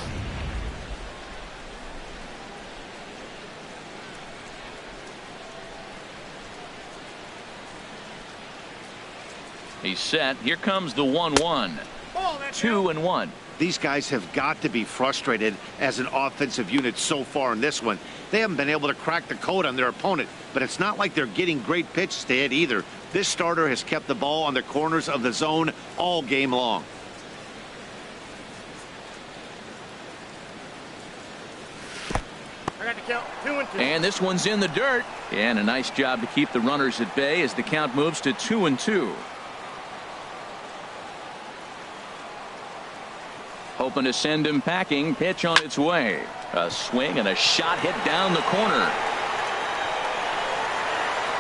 He's set. Here comes the 1-1. 2-1. These guys have got to be frustrated as an offensive unit so far in this one. They haven't been able to crack the code on their opponent, but it's not like they're getting great pitches to hit either. This starter has kept the ball on the corners of the zone all game long. I got to count 2-2. And this one's in the dirt. And a nice job to keep the runners at bay as the count moves to 2-2. Hoping to send him packing. Pitch on its way. A swing and a shot hit down the corner.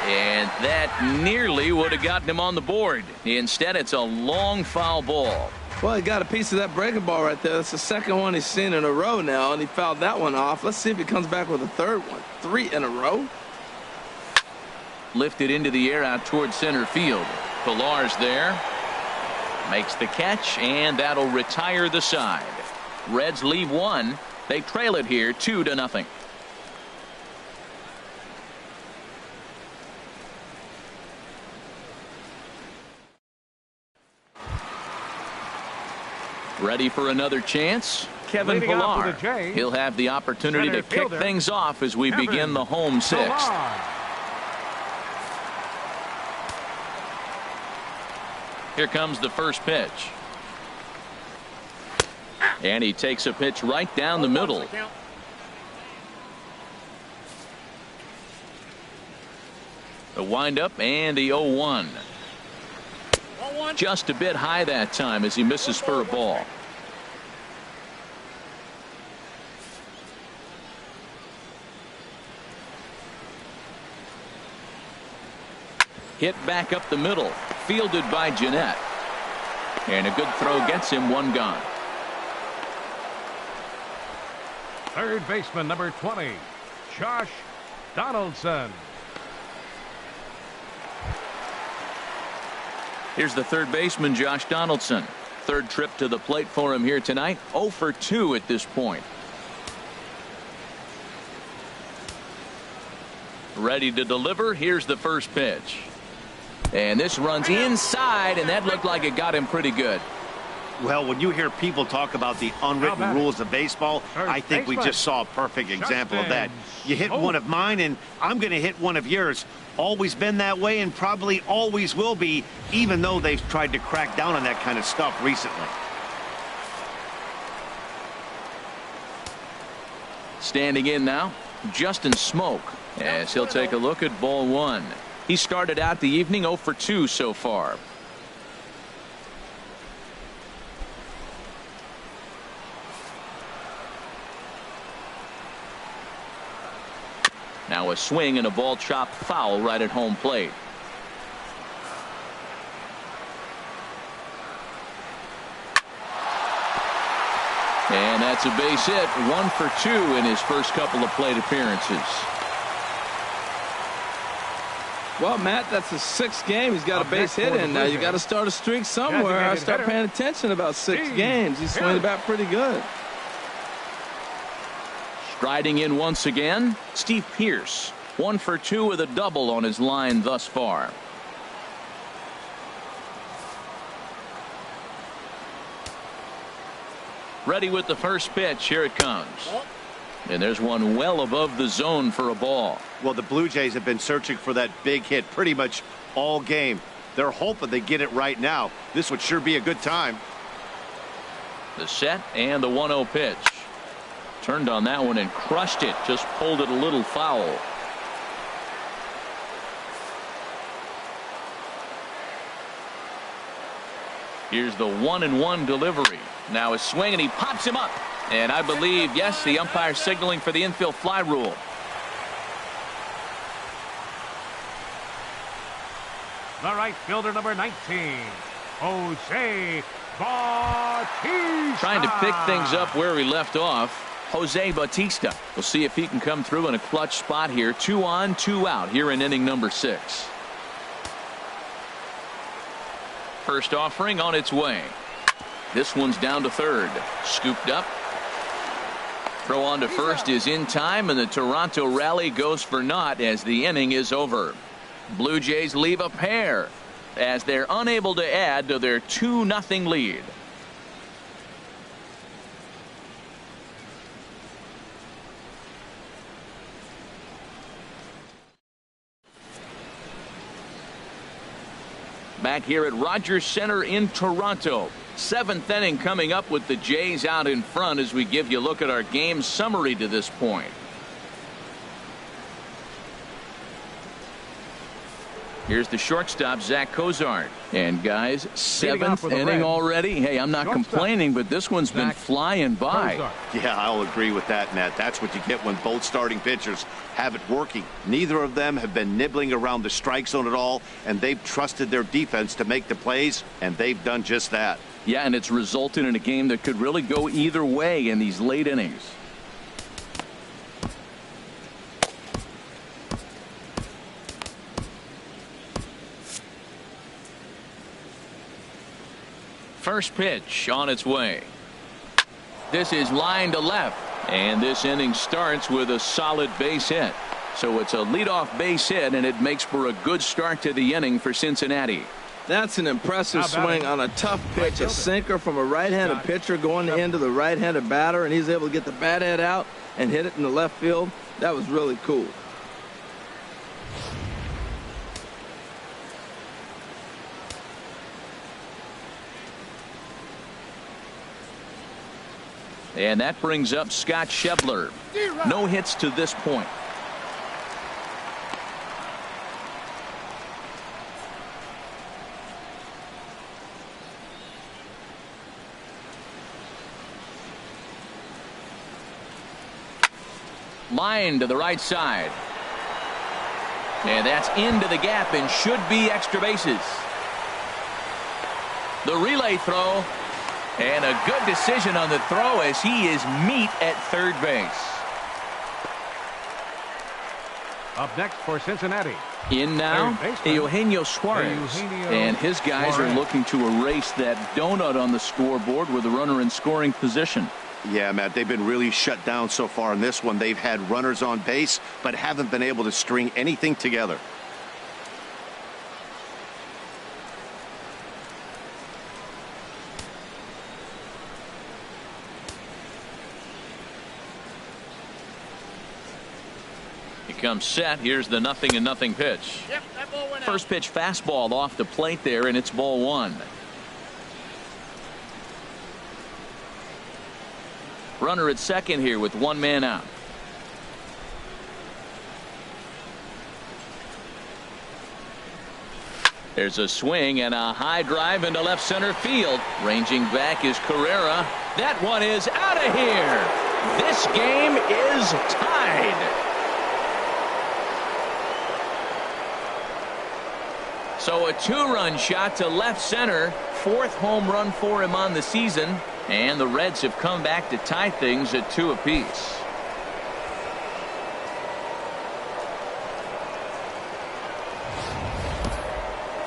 And that nearly would have gotten him on the board. Instead, it's a long foul ball. Well, he got a piece of that breaking ball right there. That's the second one he's seen in a row now, and he fouled that one off. Let's see if he comes back with a third one. 3 in a row. Lifted into the air out towards center field. Pillar's there. Makes the catch, and that'll retire the side. Reds leave one. They trail it here 2-0. Ready for another chance? Kevin Leading off Pillar. for the Jays, He'll have the opportunity to center kick fielder, things off as we Kevin begin the home sixth. Pillar. Here comes the first pitch. And he takes a pitch right down the middle. The windup and the 0-1. Just a bit high that time as he misses for a ball. Hit back up the middle. Fielded by Jeanette. And a good throw gets him one gone. Third baseman, number 20, Josh Donaldson. Here's the third baseman, Josh Donaldson. Third trip to the plate for him here tonight. 0 for 2 at this point. Ready to deliver. Here's the first pitch. And this runs inside, and that looked like it got him pretty good. Well, when you hear people talk about the unwritten rules of baseball, I think we just saw a perfect example of that. You hit one of mine, and I'm going to hit one of yours. Always been that way and probably always will be, even though they've tried to crack down on that kind of stuff recently. Standing in now, Justin Smoke, as he'll take a look at ball one. He started out the evening 0 for 2 so far. Now a swing and a ball chopped foul right at home plate. And that's a base hit. 1 for 2 in his first couple of plate appearances. Well, Matt, that's his 6th game. He's got a base hit in now. You got to start a streak somewhere. I start paying attention about 6 games. He's swinging the bat pretty good. Striding in once again, Steve Pearce. 1 for 2 with a double on his line thus far. Ready with the first pitch. Here it comes. And there's one well above the zone for a ball. Well, the Blue Jays have been searching for that big hit pretty much all game. They're hoping they get it right now. This would sure be a good time. The set and the 1-0 pitch. Turned on that one and crushed it. Just pulled it a little foul. Here's the 1-1 delivery. Now a swing and he pops him up. And I believe, yes, the umpire signaling for the infield fly rule. The right fielder, number 19, Jose Bautista. Trying to pick things up where we left off. Jose Bautista. We'll see if he can come through in a clutch spot here. 2 on, 2 out here in inning number 6. First offering on its way. This one's down to third. Scooped up. Throw on to first is in time, and the Toronto rally goes for naught as the inning is over. Blue Jays leave a pair as they're unable to add to their 2-0 lead. Back here at Rogers Center in Toronto. 7th inning coming up with the Jays out in front as we give you a look at our game summary to this point. Here's the shortstop, Zach Cozart. And guys, 7th inning already. Hey, I'm not complaining, but this one's been flying by. Yeah, I'll agree with that, Matt. That's what you get when both starting pitchers have it working. Neither of them have been nibbling around the strike zone at all, and they've trusted their defense to make the plays, and they've done just that. Yeah, and it's resulted in a game that could really go either way in these late innings. First pitch on its way. This is line to left, and this inning starts with a solid base hit. So it's a leadoff base hit, and it makes for a good start to the inning for Cincinnati. That's an impressive swing on a tough pitch. A sinker from a right-handed pitcher going into the right-handed batter, and he's able to get the bat head out and hit it in the left field. That was really cool. And that brings up Scott Schebler. No hits to this point. Line to the right side. And that's into the gap and should be extra bases. The relay throw. And a good decision on the throw as he is meat at third base. Up next for Cincinnati. In now, Eugenio Suarez. And his guys are looking to erase that donut on the scoreboard with a runner in scoring position. Yeah, Matt, they've been really shut down so far in this one. They've had runners on base, but haven't been able to string anything together. Comes set. Here's the 0-0 pitch. Yep, that ball went out. First pitch fastball off the plate there, and it's ball 1. Runner at second here with 1 man out. There's a swing and a high drive into left center field. Ranging back is Carrera. That one is out of here. This game is tied. So a 2-run shot to left center. 4th home run for him on the season. And the Reds have come back to tie things at 2 apiece.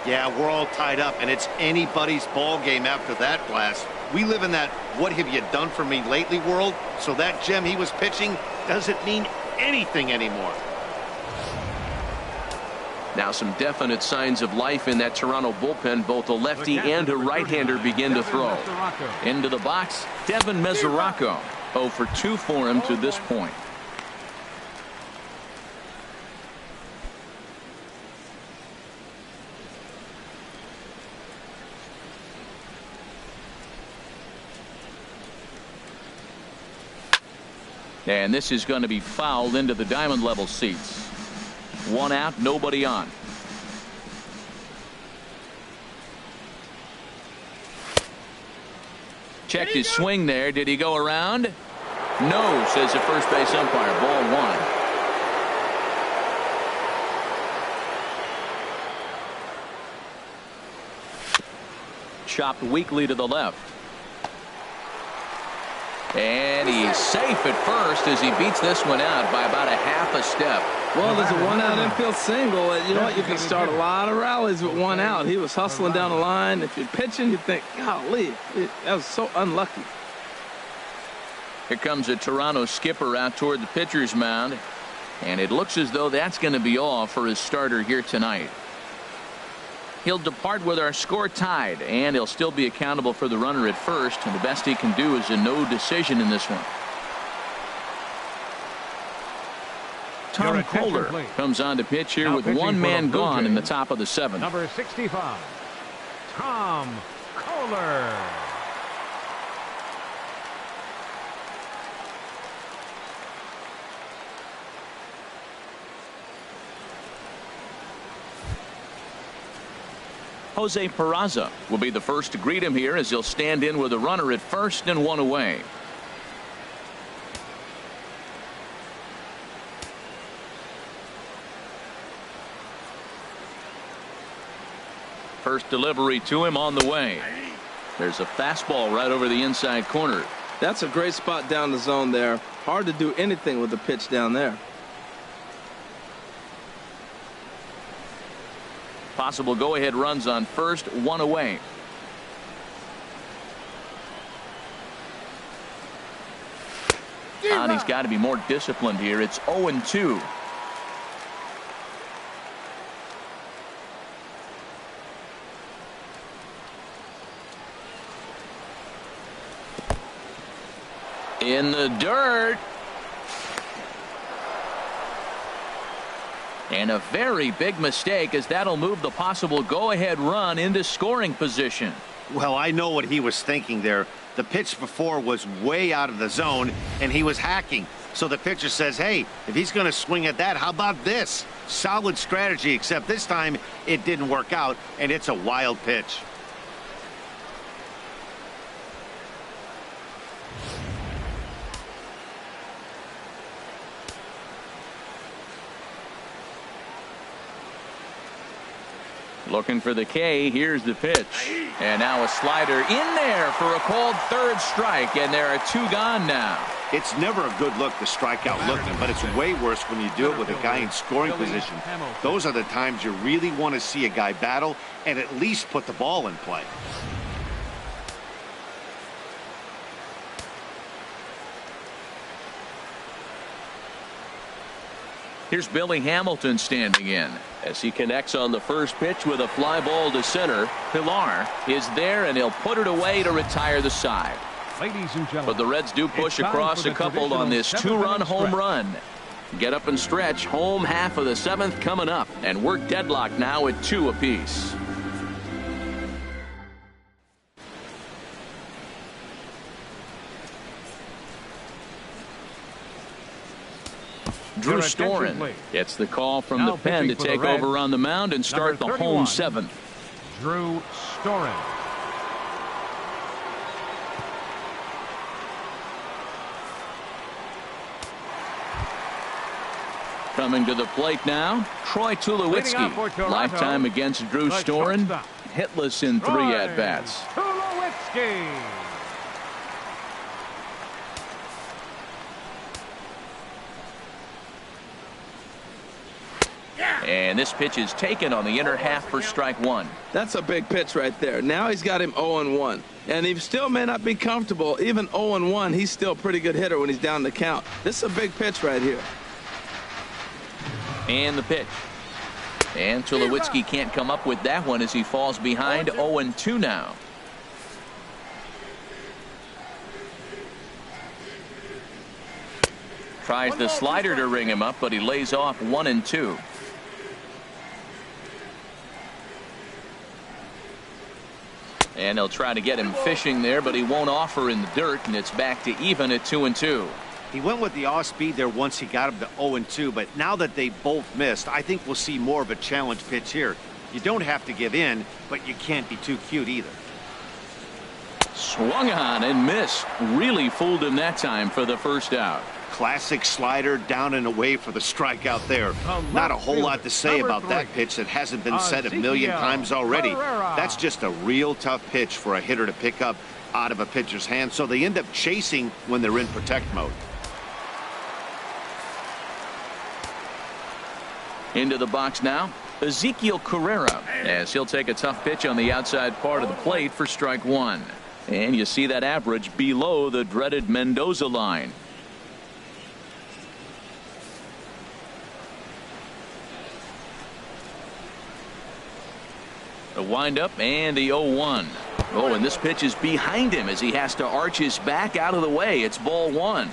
Yeah, we're all tied up, and it's anybody's ball game after that blast. We live in that what have you done for me lately world, so that gem he was pitching doesn't mean anything anymore. Now some definite signs of life in that Toronto bullpen. Both a lefty and a right-hander begin to throw. Into the box, Devin Mesoraco. 0 for 2 for him to this point. And this is going to be fouled into the diamond level seats. 1 out, nobody on. Checked his swing there. Did he go around? No, says the first base umpire. Ball 1. Chopped weakly to the left. And he's safe at first as he beats this one out by about a half a step. Well, there's a one-out infield single. You know what? You can start a lot of rallies with one out. He was hustling down the line. If you're pitching, you think, golly, that was so unlucky. Here comes a Toronto skipper out toward the pitcher's mound. And it looks as though that's going to be all for his starter here tonight. He'll depart with our score tied, and he'll still be accountable for the runner at first, and the best he can do is a no decision in this one. Tom Kohler comes on to pitch here with one man gone in the top of the seventh. Number 65, Tom Kohler. Jose Peraza will be the first to greet him here as he'll stand in with a runner at first and one away. First delivery to him on the way. There's a fastball right over the inside corner. That's a great spot down the zone there. Hard to do anything with the pitch down there. Possible go-ahead runs on first, one away. And he's got to be more disciplined here. It's 0-2. In the dirt. And a very big mistake, as that'll move the possible go-ahead run into scoring position. Well, I know what he was thinking there. The pitch before was way out of the zone, and he was hacking. So the pitcher says, hey, if he's going to swing at that, how about this? Solid strategy, except this time it didn't work out, and it's a wild pitch. Looking for the K. Here's the pitch. And now a slider in there for a called third strike. And there are two gone now. It's never a good look to strike out looking, but it's way worse when you do it with a guy in scoring position. Those are the times you really want to see a guy battle and at least put the ball in play. Here's Billy Hamilton standing in as he connects on the first pitch with a fly ball to center. Pilar is there, and he'll put it away to retire the side. Ladies and gentlemen, but the Reds do push across a couple on this two-run home run. Get up and stretch. Home half of the seventh coming up, and we're deadlocked now at 2 apiece. Drew Storen gets the call from the pen to take over on the mound and start the home seventh. Drew Storen. Coming to the plate now, Troy Tulowitzki. Lifetime against Drew Storen. Hitless in 3 at-bats. Tulowitzki. And this pitch is taken on the inner half for strike 1. That's a big pitch right there. Now he's got him 0-1. And he still may not be comfortable. Even 0-1, he's still a pretty good hitter when he's down the count. This is a big pitch right here. And the pitch. And Tulowitzki can't come up with that one as he falls behind. 0-2 now. Tries the slider to ring him up, but he lays off 1-2. And they'll try to get him fishing there, but he won't offer in the dirt, and it's back to even at 2-2. He went with the off speed there once he got him to 0-2, but now that they both missed, I think we'll see more of a challenge pitch here. You don't have to give in, but you can't be too cute either. Swung on and missed. Really fooled him that time for the first out. Classic slider down and away for the strikeout there. Not a whole lot to say about that pitch that hasn't been said a million times already. That's just a real tough pitch for a hitter to pick up. out of a pitcher's hand, so they end up chasing when they're in protect mode. Into the box now, Ezekiel Carrera, as he'll take a tough pitch on the outside part of the plate for strike one. And you see that average below the dreaded Mendoza line. The windup and the 0-1. Oh, and this pitch is behind him as he has to arch his back out of the way. It's ball one.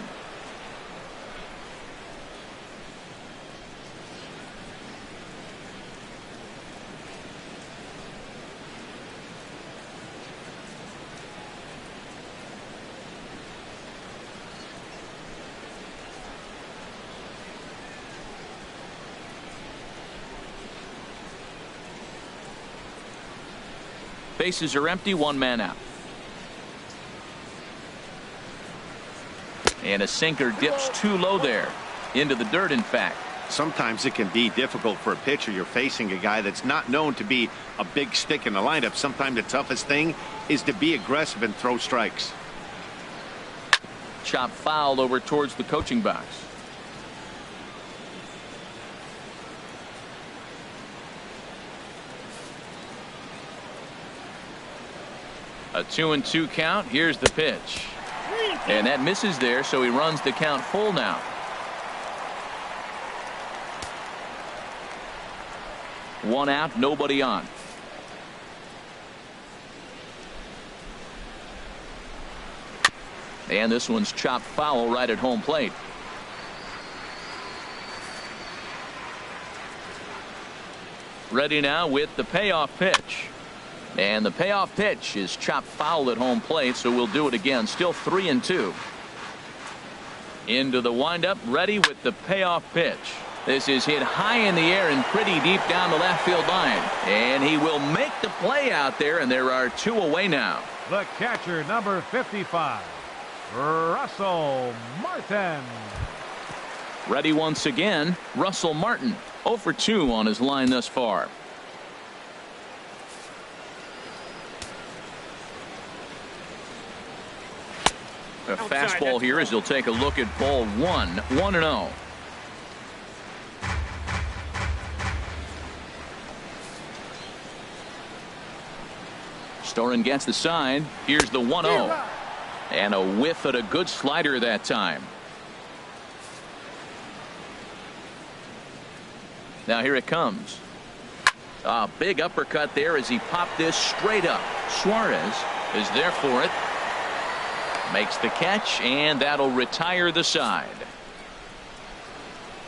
Bases are empty, one man out. And a sinker dips too low there. Into the dirt, in fact. Sometimes it can be difficult for a pitcher. You're facing a guy that's not known to be a big stick in the lineup. Sometimes the toughest thing is to be aggressive and throw strikes. Chop foul over towards the coaching box. A 2-2 count. Here's the pitch. And that misses there, so he runs the count full now. One out, nobody on. And this one's chopped foul right at home plate. Ready now with the payoff pitch. And the payoff pitch is chopped foul at home plate, so we'll do it again. Still 3-2. Into the windup, ready with the payoff pitch. This is hit high in the air and pretty deep down the left field line. And he will make the play out there, and there are two away now. The catcher, number 55, Russell Martin. Ready once again, Russell Martin. 0 for 2 on his line thus far. A fastball here as he'll take a look at ball one. 1-0. Storen gets the sign. Here's the 1-0. And a whiff at a good slider that time. Now here it comes. A big uppercut there as he popped this straight up. Suarez is there for it. Makes the catch, and that'll retire the side.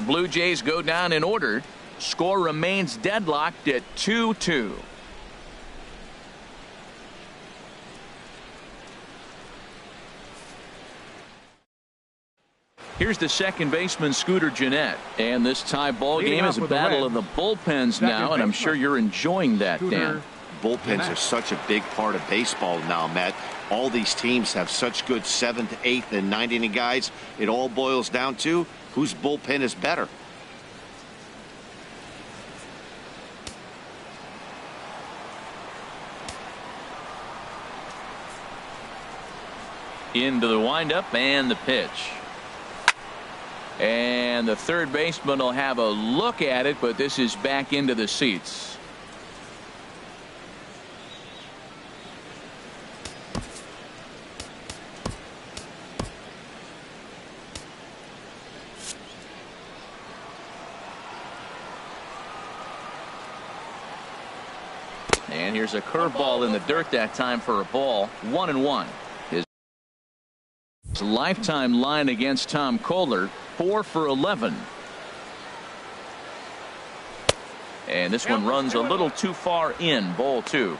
Blue Jays go down in order. Score remains deadlocked at 2-2. Here's the second baseman, Scooter Gennett. And this tie ball game is a battle of the bullpens now, and I'm sure you're enjoying that, Dan. Bullpens are such a big part of baseball now, Matt. All these teams have such good 7th, 8th, and 9th inning guys. It all boils down to whose bullpen is better. Into the windup and the pitch. And the third baseman will have a look at it, but this is back into the seats. And here's a curveball in the dirt that time for a ball. 1-1. His lifetime line against Tom Kohler, 4 for 11. And this one runs a little too far in. Ball 2.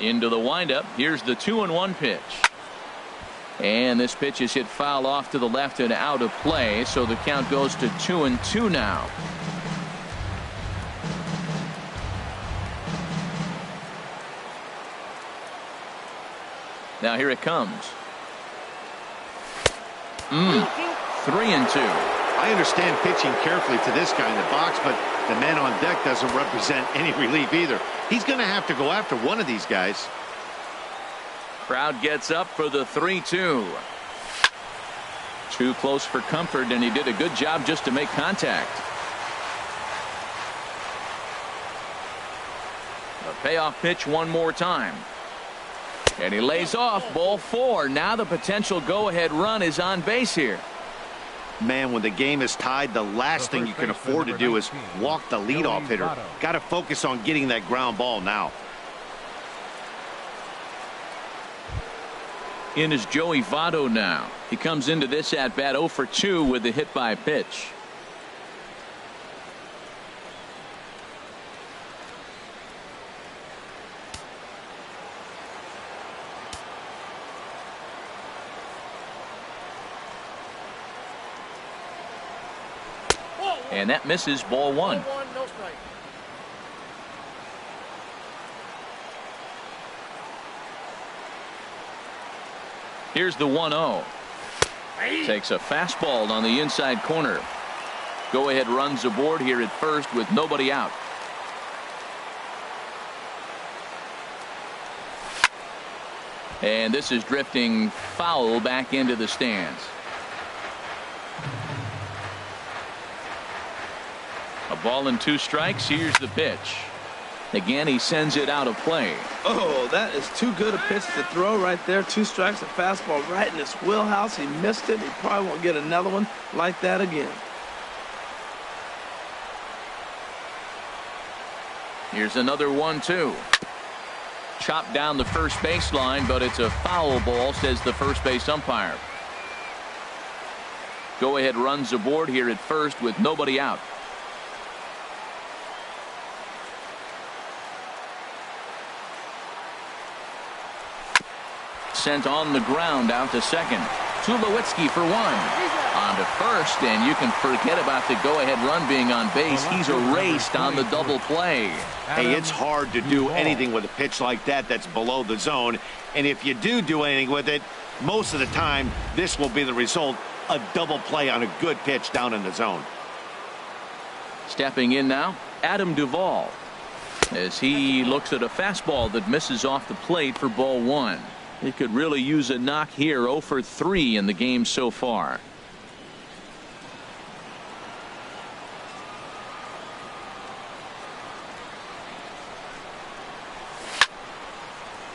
Into the windup. Here's the 2-1 pitch. And this pitch is hit foul off to the left and out of play, so the count goes to 2-2 now. Now here it comes. 3-2. I understand pitching carefully to this guy in the box, but the man on deck doesn't represent any relief either. He's going to have to go after one of these guys. Crowd gets up for the 3-2. Too close for comfort, and he did a good job just to make contact. A payoff pitch one more time. And he lays off. Ball 4. Now the potential go-ahead run is on base here. Man, when the game is tied, the last thing you can afford to do is walk the leadoff hitter. Got to focus on getting that ground ball now. In is Joey Votto now. He comes into this at bat 0 for 2 with a hit by pitch. And that misses. Ball 1. No strike. Here's the 1-0. Takes a fastball on the inside corner. Go ahead runs aboard here at first with nobody out. And this is drifting foul back into the stands. A ball and 2 strikes. Here's the pitch. Again, he sends it out of play. Oh, that is too good a pitch to throw right there. 2 strikes, a fastball right in his wheelhouse. He missed it. He probably won't get another one like that again. Here's another 1-2. Chopped down the first baseline, but it's a foul ball, says the first base umpire. Go ahead runs aboard here at first with nobody out. Sent on the ground out to second. Tulowitzki for 1. On to first, and you can forget about the go-ahead run being on base. He's erased on the double play. Hey, it's hard to do anything with a pitch like that that's below the zone. And if you do anything with it, most of the time, this will be the result. A double play on a good pitch down in the zone. Stepping in now, Adam Duvall, as he looks at a fastball that misses off the plate for ball 1. He could really use a knock here. 0 for 3 in the game so far.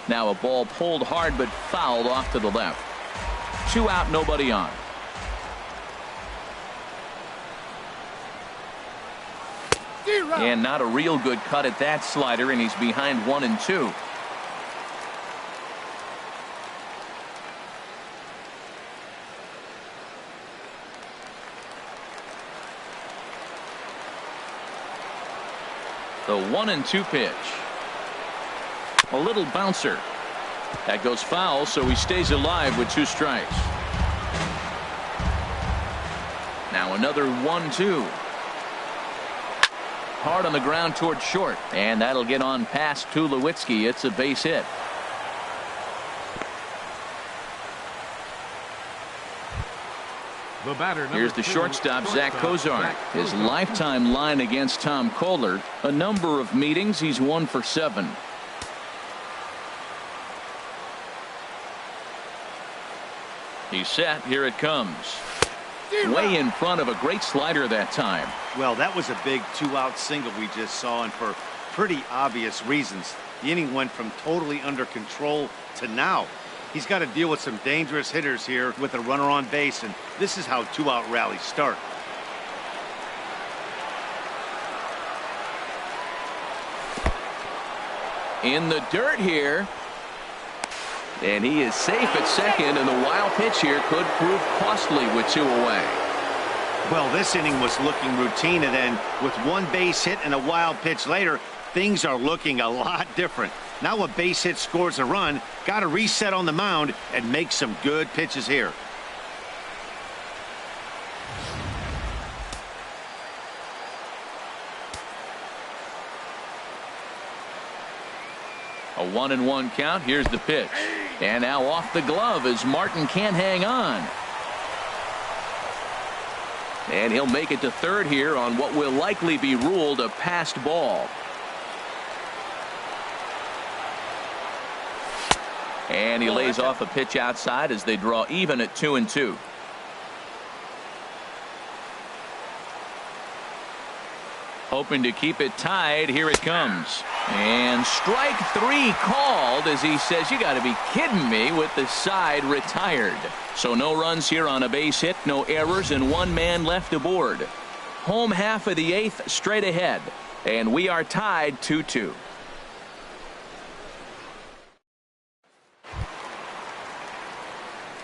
Now a ball pulled hard but fouled off to the left. 2 out, nobody on. And not a real good cut at that slider, and he's behind 1-2. The 1-2 pitch. A little bouncer. That goes foul, so he stays alive with 2 strikes. Now another 1-2. Hard on the ground toward short, and that'll get on past Tulowitzki. It's a base hit. Here's the shortstop, Zach Kozar. His lifetime line against Tom Kohler. A number of meetings. He's 1 for 7. He's set. Here it comes. Way in front of a great slider that time. Well, that was a big 2-out single we just saw, and for pretty obvious reasons. The inning went from totally under control to now. He's got to deal with some dangerous hitters here with a runner on base, and this is how 2-out rallies start. In the dirt here. And he is safe at second, and the wild pitch here could prove costly with 2 away. Well, this inning was looking routine, and then with 1 base hit and a wild pitch later, things are looking a lot different. Now a base hit scores a run, got to reset on the mound and make some good pitches here. A 1-1 count. Here's the pitch. And now off the glove as Martin can't hang on. And he'll make it to third here on what will likely be ruled a passed ball. And he lays off a pitch outside as they draw even at 2-2. Hoping to keep it tied. Here it comes. And strike three called as he says, you got to be kidding me, with the side retired. So no runs here on a base hit, no errors, and one man left aboard. Home half of the eighth straight ahead. And we are tied 2-2.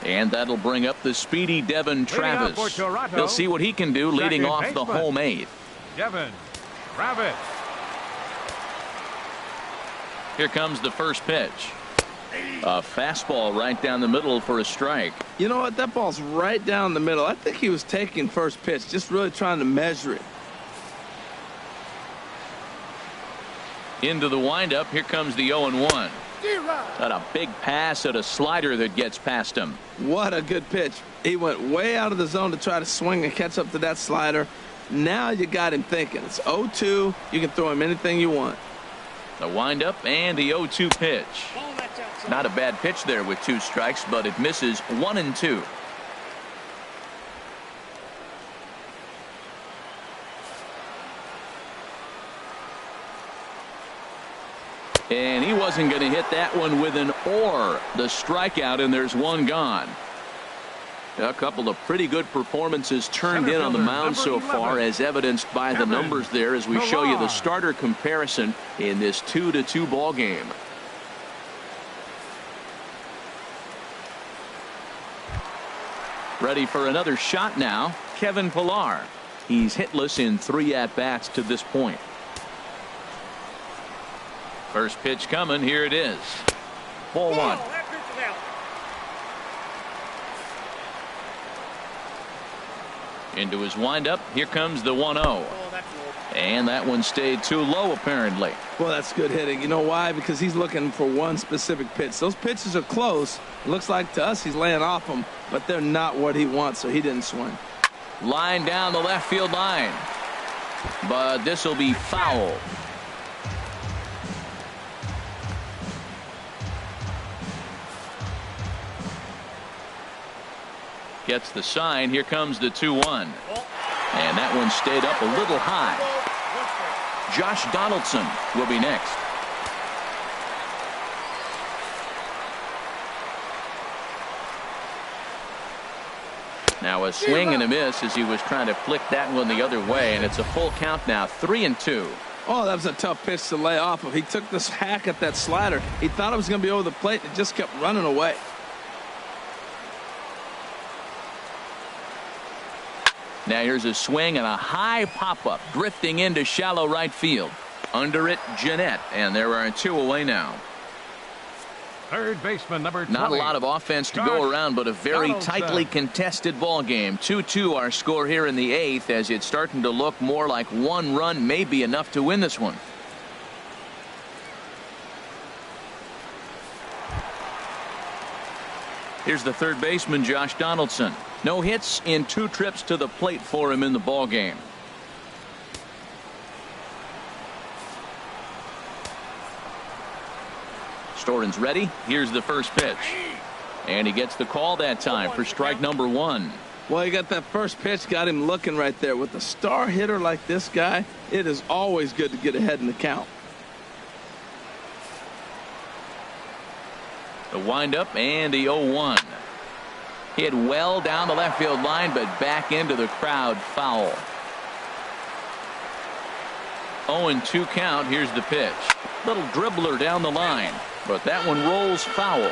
And that'll bring up the speedy Devin Travis. He'll see what he can do leading off the home eighth. Devin Travis. Here comes the first pitch. A fastball right down the middle for a strike. You know what? That ball's right down the middle. I think he was taking first pitch, just really trying to measure it. Into the windup. Here comes the 0-1. Got a big pass at a slider that gets past him. What a good pitch. He went way out of the zone to try to swing and catch up to that slider. Now you got him thinking. It's 0-2. You can throw him anything you want. The windup and the 0-2 pitch. Not a bad pitch there with two strikes, but it misses 1-2. And he wasn't going to hit that one with an or. The strikeout, and there's one gone. A couple of pretty good performances turned in on the mound so far, as evidenced by the numbers there as we show you the starter comparison in this 2-2 ball game. Ready for another shot now, Kevin Pillar. He's hitless in 3 at-bats to this point. First pitch coming. Here it is. Ball one. Into his windup. Here comes the 1-0. And that one stayed too low, apparently. Well, that's good hitting. You know why? Because he's looking for one specific pitch. Those pitches are close. It looks like to us he's laying off them, but they're not what he wants, so he didn't swing. Line down the left field line. But this will be foul. Gets the sign. Here comes the 2-1. And that one stayed up a little high. Josh Donaldson will be next. Now a swing and a miss as he was trying to flick that one the other way, and it's a full count now, 3-2. Oh, that was a tough pitch to lay off of. He took this hack at that slider. He thought it was going to be over the plate, and it just kept running away. Now here's a swing and a high pop-up drifting into shallow right field. Under it, Jeanette, and there are 2 away now. Third baseman number 20. Not a lot of offense to go around, but a very tightly contested ball game. 2-2 our score here in the 8th, as it's starting to look more like one run may be enough to win this one. Here's the third baseman, Josh Donaldson. No hits in 2 trips to the plate for him in the ball game. Storen's ready. Here's the first pitch. And he gets the call that time for strike number 1. Well, he got that first pitch, got him looking right there. With a star hitter like this guy, it is always good to get ahead in the count. The windup and the 0-1. Hit well down the left field line, but back into the crowd, foul. 0-2 count. Here's the pitch. Little dribbler down the line, but that one rolls foul.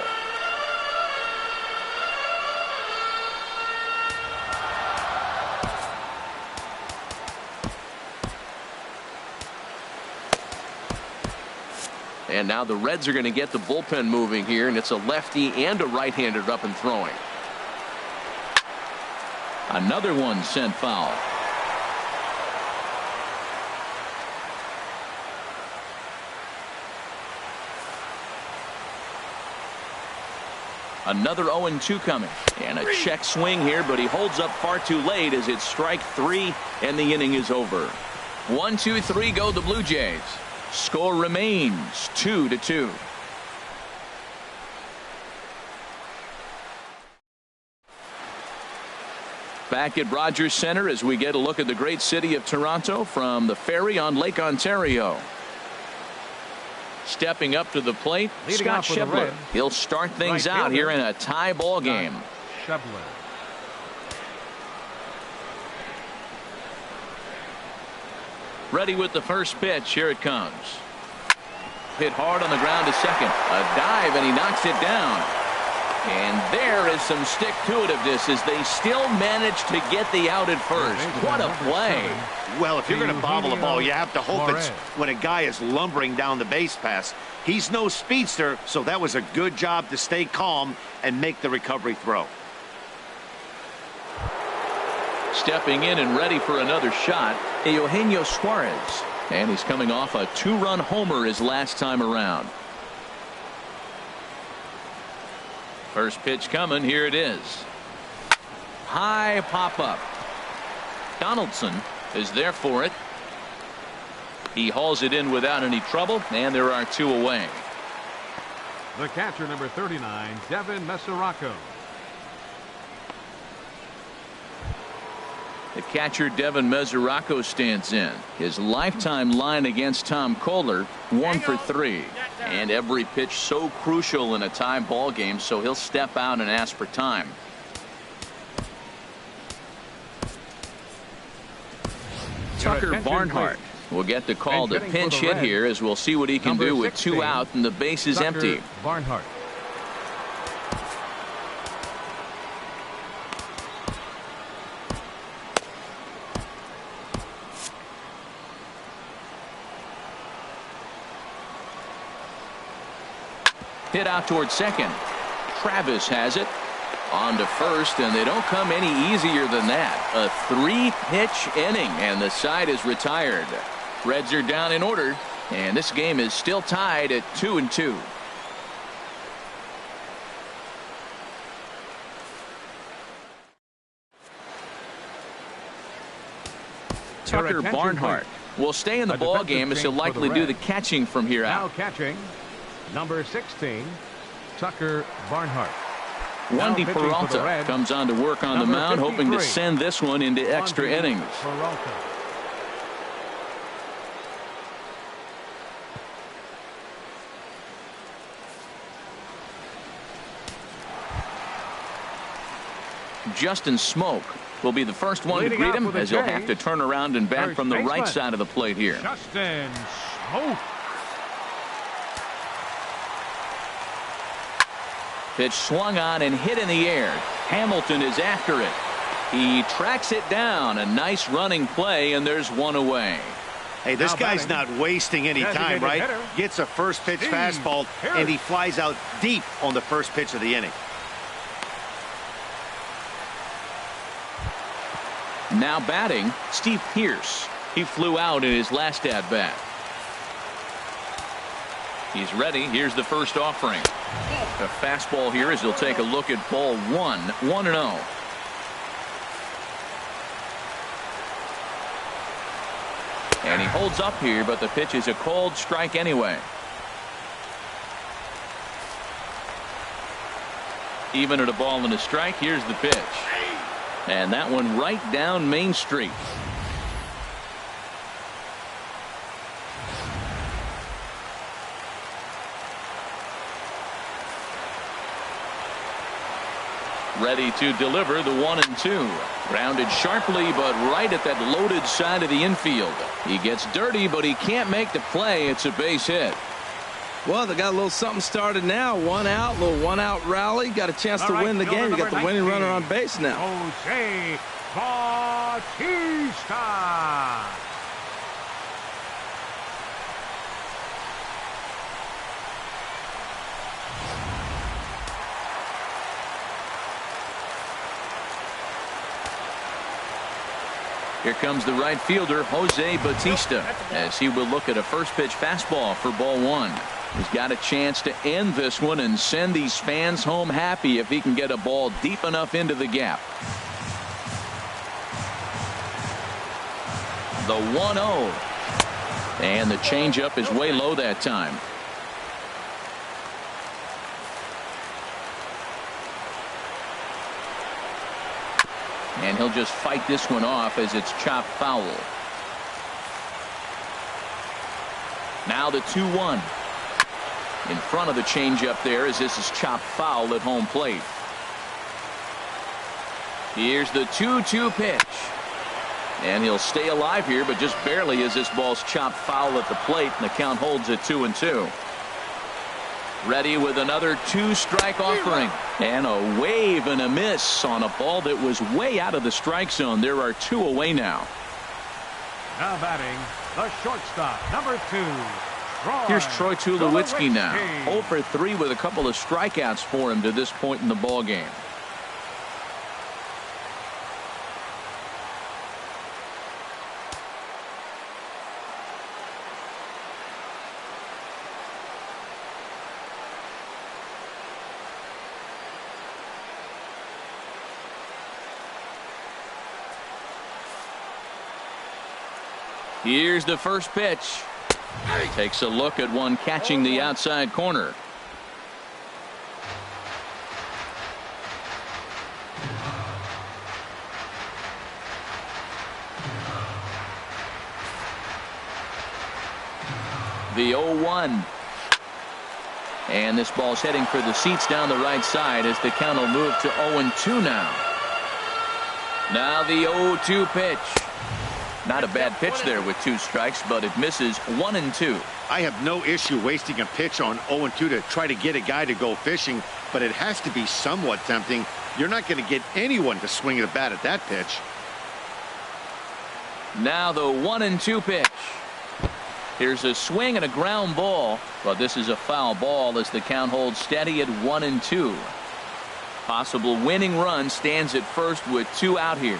And now the Reds are going to get the bullpen moving here, and it's a lefty and a right-hander up and throwing. Another one sent foul. Another 0-2 coming. And a check swing here, but he holds up far too late as it's strike 3 and the inning is over. 1-2-3 go the Blue Jays. Score remains 2-2. Back at Rogers Center as we get a look at the great city of Toronto from the ferry on Lake Ontario. Stepping up to the plate, Leading Scott off for the Schebler. Reds, He'll start things right out fielder, here in a tie ball game. Schebler. Ready with the first pitch. Here it comes. Hit hard on the ground to second. A dive, and he knocks it down. And there is some stick-to-itiveness as they still manage to get the out at first. What a play. Well, if you're going to bobble a ball, you have to hope it's when a guy is lumbering down the base pass. He's no speedster, so that was a good job to stay calm and make the recovery throw. Stepping in and ready for another shot, Eugenio Suarez. And he's coming off a 2-run homer his last time around. First pitch coming. Here it is. High pop up. Donaldson is there for it. He hauls it in without any trouble, and there are 2 away. The catcher, number 39, Devin Mesoraco. The catcher Devin Mesoraco stands in. His lifetime line against Tom Kohler, 1 for 3. And every pitch so crucial in a tie ball game, so he'll step out and ask for time. Tucker Barnhart will get the call to pinch hit here, as we'll see what he can do with 2 out and the base is empty. Barnhart. Hit out towards second. Travis has it on to first, and they don't come any easier than that. A 3-pitch inning, and the side is retired. Reds are down in order, and this game is still tied at 2-2. Tucker Barnhart will stay in the ball game as he'll likely do the catching from here out. Now catching, number 16, Tucker Barnhart. Wendy Peralta comes on to work on the mound, hoping to send this one into extra innings. Peralta. Justin Smoke will be the first one to greet him, as he'll have to turn around and bat from the right side of the plate here. Justin Smoke. Pitch swung on and hit in the air. Hamilton is after it. He tracks it down. A nice running play, and there's 1 away. Hey, this guy's not wasting any time, right? Gets a first pitch fastball, and he flies out deep on the first pitch of the inning. Now batting, Steve Pearce. He flew out in his last at bat. He's ready. Here's the first offering. A fastball here as he'll take a look at ball 1. 1-0. And he holds up here, but the pitch is a called strike anyway. Even at a ball and a strike, here's the pitch. And that one right down Main Street. Ready to deliver the 1-2. Grounded sharply, but right at that loaded side of the infield. He gets dirty, but he can't make the play. It's a base hit. Well, they got a little something started now. 1 out, little 1-out rally. Got a chance to win the game. You got the winning runner on base now. Jose Bautista. Here comes the right fielder, Jose Bautista, as he will look at a first pitch fastball for ball 1. He's got a chance to end this one and send these fans home happy if he can get a ball deep enough into the gap. The 1-0. And the changeup is way low that time. And he'll just fight this one off as it's chopped foul. Now the 2-1. In front of the changeup there as this is chopped foul at home plate. Here's the 2-2 pitch. And he'll stay alive here, but just barely as this ball's chopped foul at the plate, and the count holds at 2-2. Ready with another 2-strike offering. And a wave and a miss on a ball that was way out of the strike zone. There are 2 away now. Now batting, the shortstop, number 2. Here's Troy Tulowitzki now. 0 for 3 with a couple of strikeouts for him to this point in the ball game. Here's the first pitch. Takes a look at one catching the outside corner. The 0-1. And this ball's heading for the seats down the right side as the count will move to 0-2 now. Now the 0-2 pitch. Not a bad pitch there with 2 strikes, but it misses 1-2. I have no issue wasting a pitch on 0-2 to try to get a guy to go fishing, but it has to be somewhat tempting. You're not going to get anyone to swing at a bat at that pitch. Now the 1-2 pitch. Here's a swing and a ground ball, but this is a foul ball as the count holds steady at 1-2. Possible winning run stands at first with 2 out here.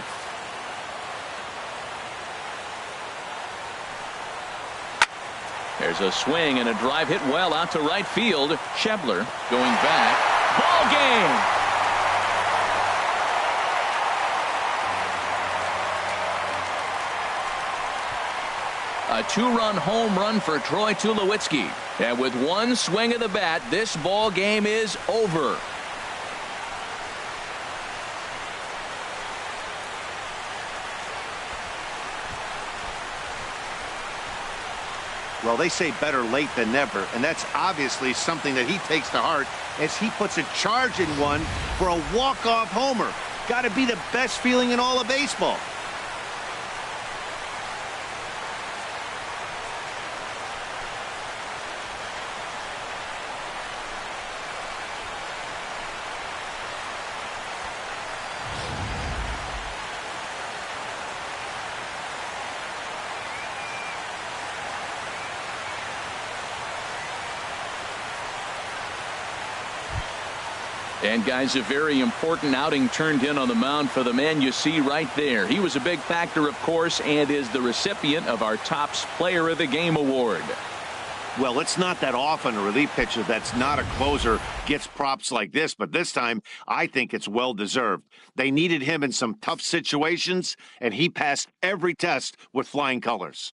There's a swing and a drive hit well out to right field. Schebler going back. Ball game. A 2-run home run for Troy Tulowitzki. And with 1 swing of the bat, this ball game is over. Well, they say better late than never, and that's obviously something that he takes to heart as he puts a charge in one for a walk-off homer. Got to be the best feeling in all of baseball. And guys, a very important outing turned in on the mound for the man you see right there. He was a big factor, of course, and is the recipient of our Topps Player of the Game award. Well, it's not that often a relief pitcher that's not a closer gets props like this, but this time I think it's well deserved. They needed him in some tough situations, and he passed every test with flying colors.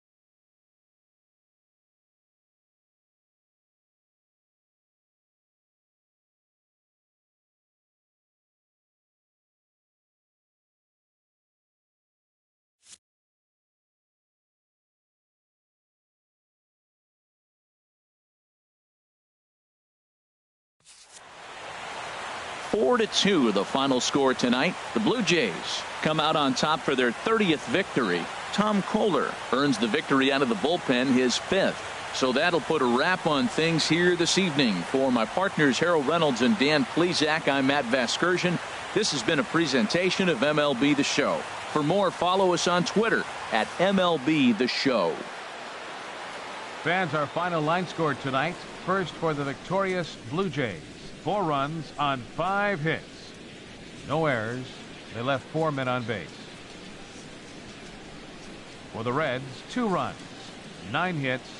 Four to 2 the final score tonight. The Blue Jays come out on top for their 30th victory. Tom Kohler earns the victory out of the bullpen, his 5th. So that'll put a wrap on things here this evening. For my partners Harold Reynolds and Dan Plesac, I'm Matt Vasgersian. This has been a presentation of MLB The Show. For more, follow us on Twitter at MLB The Show. Fans, our final line score tonight. First for the victorious Blue Jays. 4 runs on 5 hits. No errors. They left 4 men on base. For the Reds, 2 runs, 9 hits,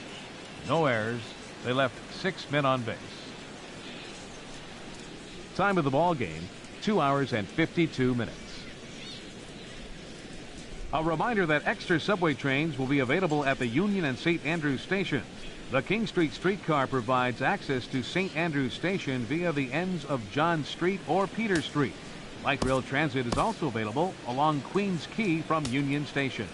no errors, They left 6 men on base. Time of the ball game, 2 hours and 52 minutes. A reminder that extra subway trains will be available at the Union and St. Andrews stations. The King Street streetcar provides access to St. Andrews Station via the ends of John Street or Peter Street. Light rail transit is also available along Queens Quay from Union Station.